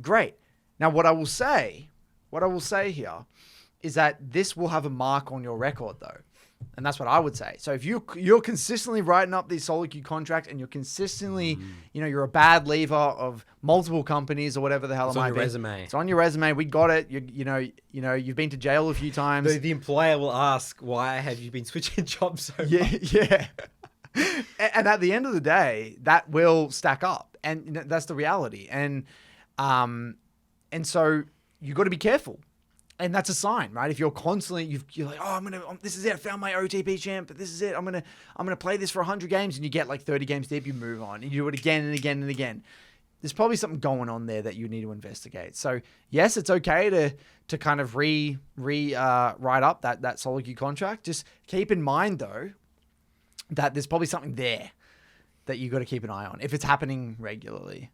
great. Now, what I will say here is that this will have a mark on your record, though. And that's what I would say. So if you're consistently writing up these soloq contract and you're consistently, you're a bad leaver of multiple companies or whatever the hell it might be. It's on your resume. It's on your resume. We got it. You've been to jail a few times. The employer will ask, why have you been switching jobs so much? Yeah. And at the end of the day, that will stack up, and that's the reality. And so you got to be careful, and that's a sign, right? If you're constantly, you're like, this is it. I found my OTP champ. This is it. I'm gonna play this for 100 games, and you get like 30 games deep, you move on, and you do it again and again and again. There's probably something going on there that you need to investigate. So yes, it's okay to kind of write up that soloq contract. Just keep in mind though, that there's probably something there that you got to keep an eye on if it's happening regularly.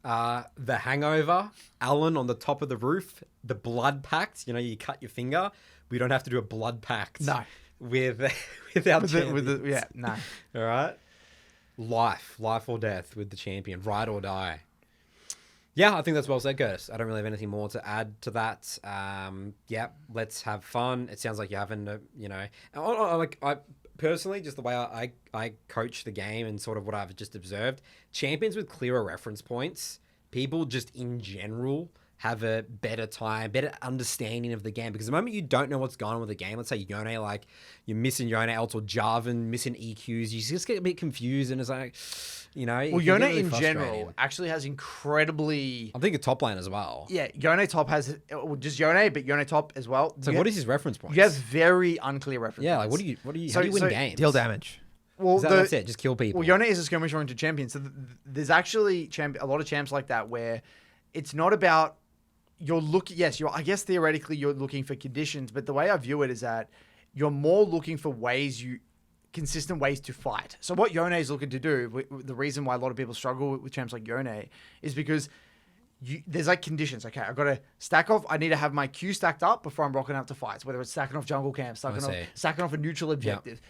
The Hangover, Alan on the top of the roof, the blood pact. You cut your finger. We don't have to do a blood pact. No, with our champions. Yeah, no. All right. Life or death with the champion, ride or die. Yeah, I think that's well said, Curtis. I don't really have anything more to add to that. Let's have fun. It sounds like you're having I personally, just the way I coach the game and sort of what I've just observed, champions with clearer reference points, people just in general have a better understanding of the game. Because the moment you don't know what's going on with the game, let's say Yone, like you're missing Yone else or Jarvan missing EQs, you just get a bit confused and it's like, Well, Yone really in general actually has incredibly... I'm thinking top lane as well. Yeah, Yone top has... just Yone, but Yone top as well. So what is his reference point? You have very unclear reference Yeah, points. like how do you win games? Deal damage. Well, that's it. Just kill people. Well, Yone is a skirmish-oriented champion. So there's actually a lot of champs like that where it's not about... I guess theoretically you're looking for conditions, but the way I view it is that you're more looking for ways you consistent ways to fight. So what Yone is looking to do, the reason why a lot of people struggle with champs like Yone is because there's like conditions. Okay, I've got to stack off. I need to have my Q stacked up before I'm rocking up to fights, whether it's stacking off jungle camp, stacking off a neutral objective.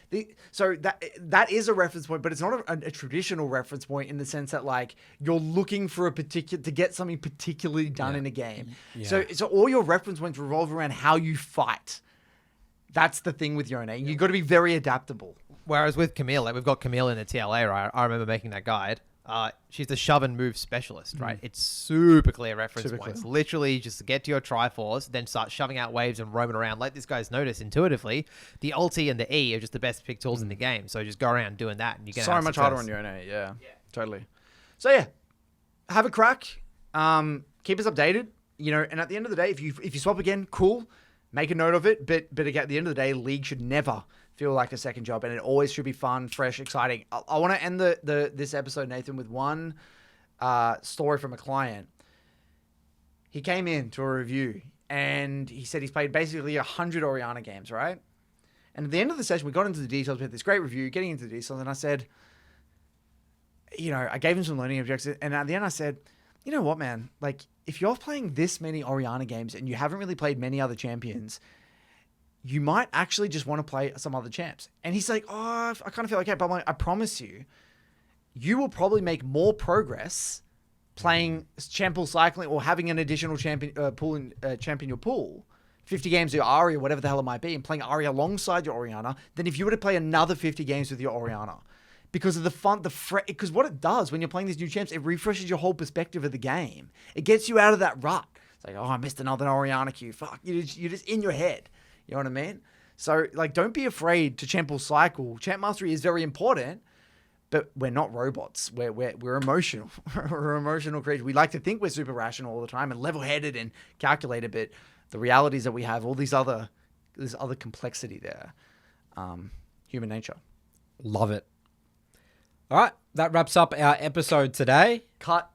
So that is a reference point, but it's not a traditional reference point in the sense that like you're looking for a particular, to get something particularly done in a game. So all your reference points revolve around how you fight. That's the thing with Yone. You've got to be very adaptable. Whereas with Camille, like we've got Camille in the TLA, right? I remember making that guide. She's the shove and move specialist, right? It's super clear reference points. Literally just get to your Triforce, then start shoving out waves and roaming around. Like this guy's noticed intuitively, the ulti and the E are just the best pick tools in the game. So just go around doing that and you get so much harder on Yone. Yeah, totally. So yeah, have a crack. Keep us updated. You know, and at the end of the day, if you swap again, cool. Make a note of it. But at the end of the day, League should never feel like a second job, and it always should be fun, fresh, exciting. I want to end this episode, Nathan, with one story from a client. He came in to a review, and he said he's played basically 100 Orianna games, right? And at the end of the session, we got into the details. We had this great review, getting into the details, and I said, you know, I gave him some learning objectives, and at the end I said, you know what, man? Like, if you're playing this many Orianna games and you haven't really played many other champions, you might actually just want to play some other champs. And he's like, oh, I kind of feel okay. But I'm like, I promise you, you will probably make more progress playing champ pool cycling or having an additional champion champion your pool, 50 games of Arya, whatever the hell it might be, and playing Arya alongside your Orianna, than if you were to play another 50 games with your Orianna. Because of the fun, because what it does when you're playing these new champs, it refreshes your whole perspective of the game. It gets you out of that rut. It's like, oh, I missed another Orianna queue. Fuck, you're just in your head. You know what I mean? So, like, don't be afraid to champ pool cycle. Champ mastery is very important, but we're not robots. We're emotional. We're emotional creatures. We like to think we're super rational all the time and level-headed and calculated, but the reality is that we have all there's other complexity there. Human nature. Love it. All right, that wraps up our episode today. Cut.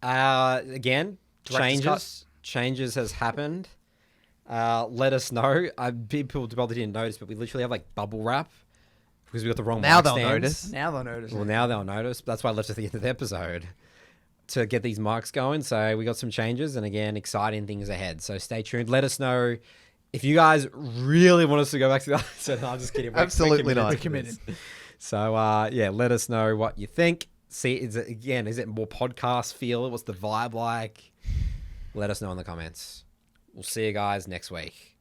Again, changes has happened. Let us know. People probably didn't notice, but we literally have like bubble wrap because we got the wrong Now mic they'll stands. notice. Now they'll notice. Well, now they'll notice. That's why I left at the end of the episode to get these mics going. So we got some changes, and again, exciting things ahead. So stay tuned. Let us know if you guys really want us to go back to the other side. No, I'm just kidding. Absolutely not. We're committed. So yeah, let us know what you think. See, is it more podcast feel? What's the vibe like? Let us know in the comments. We'll see you guys next week.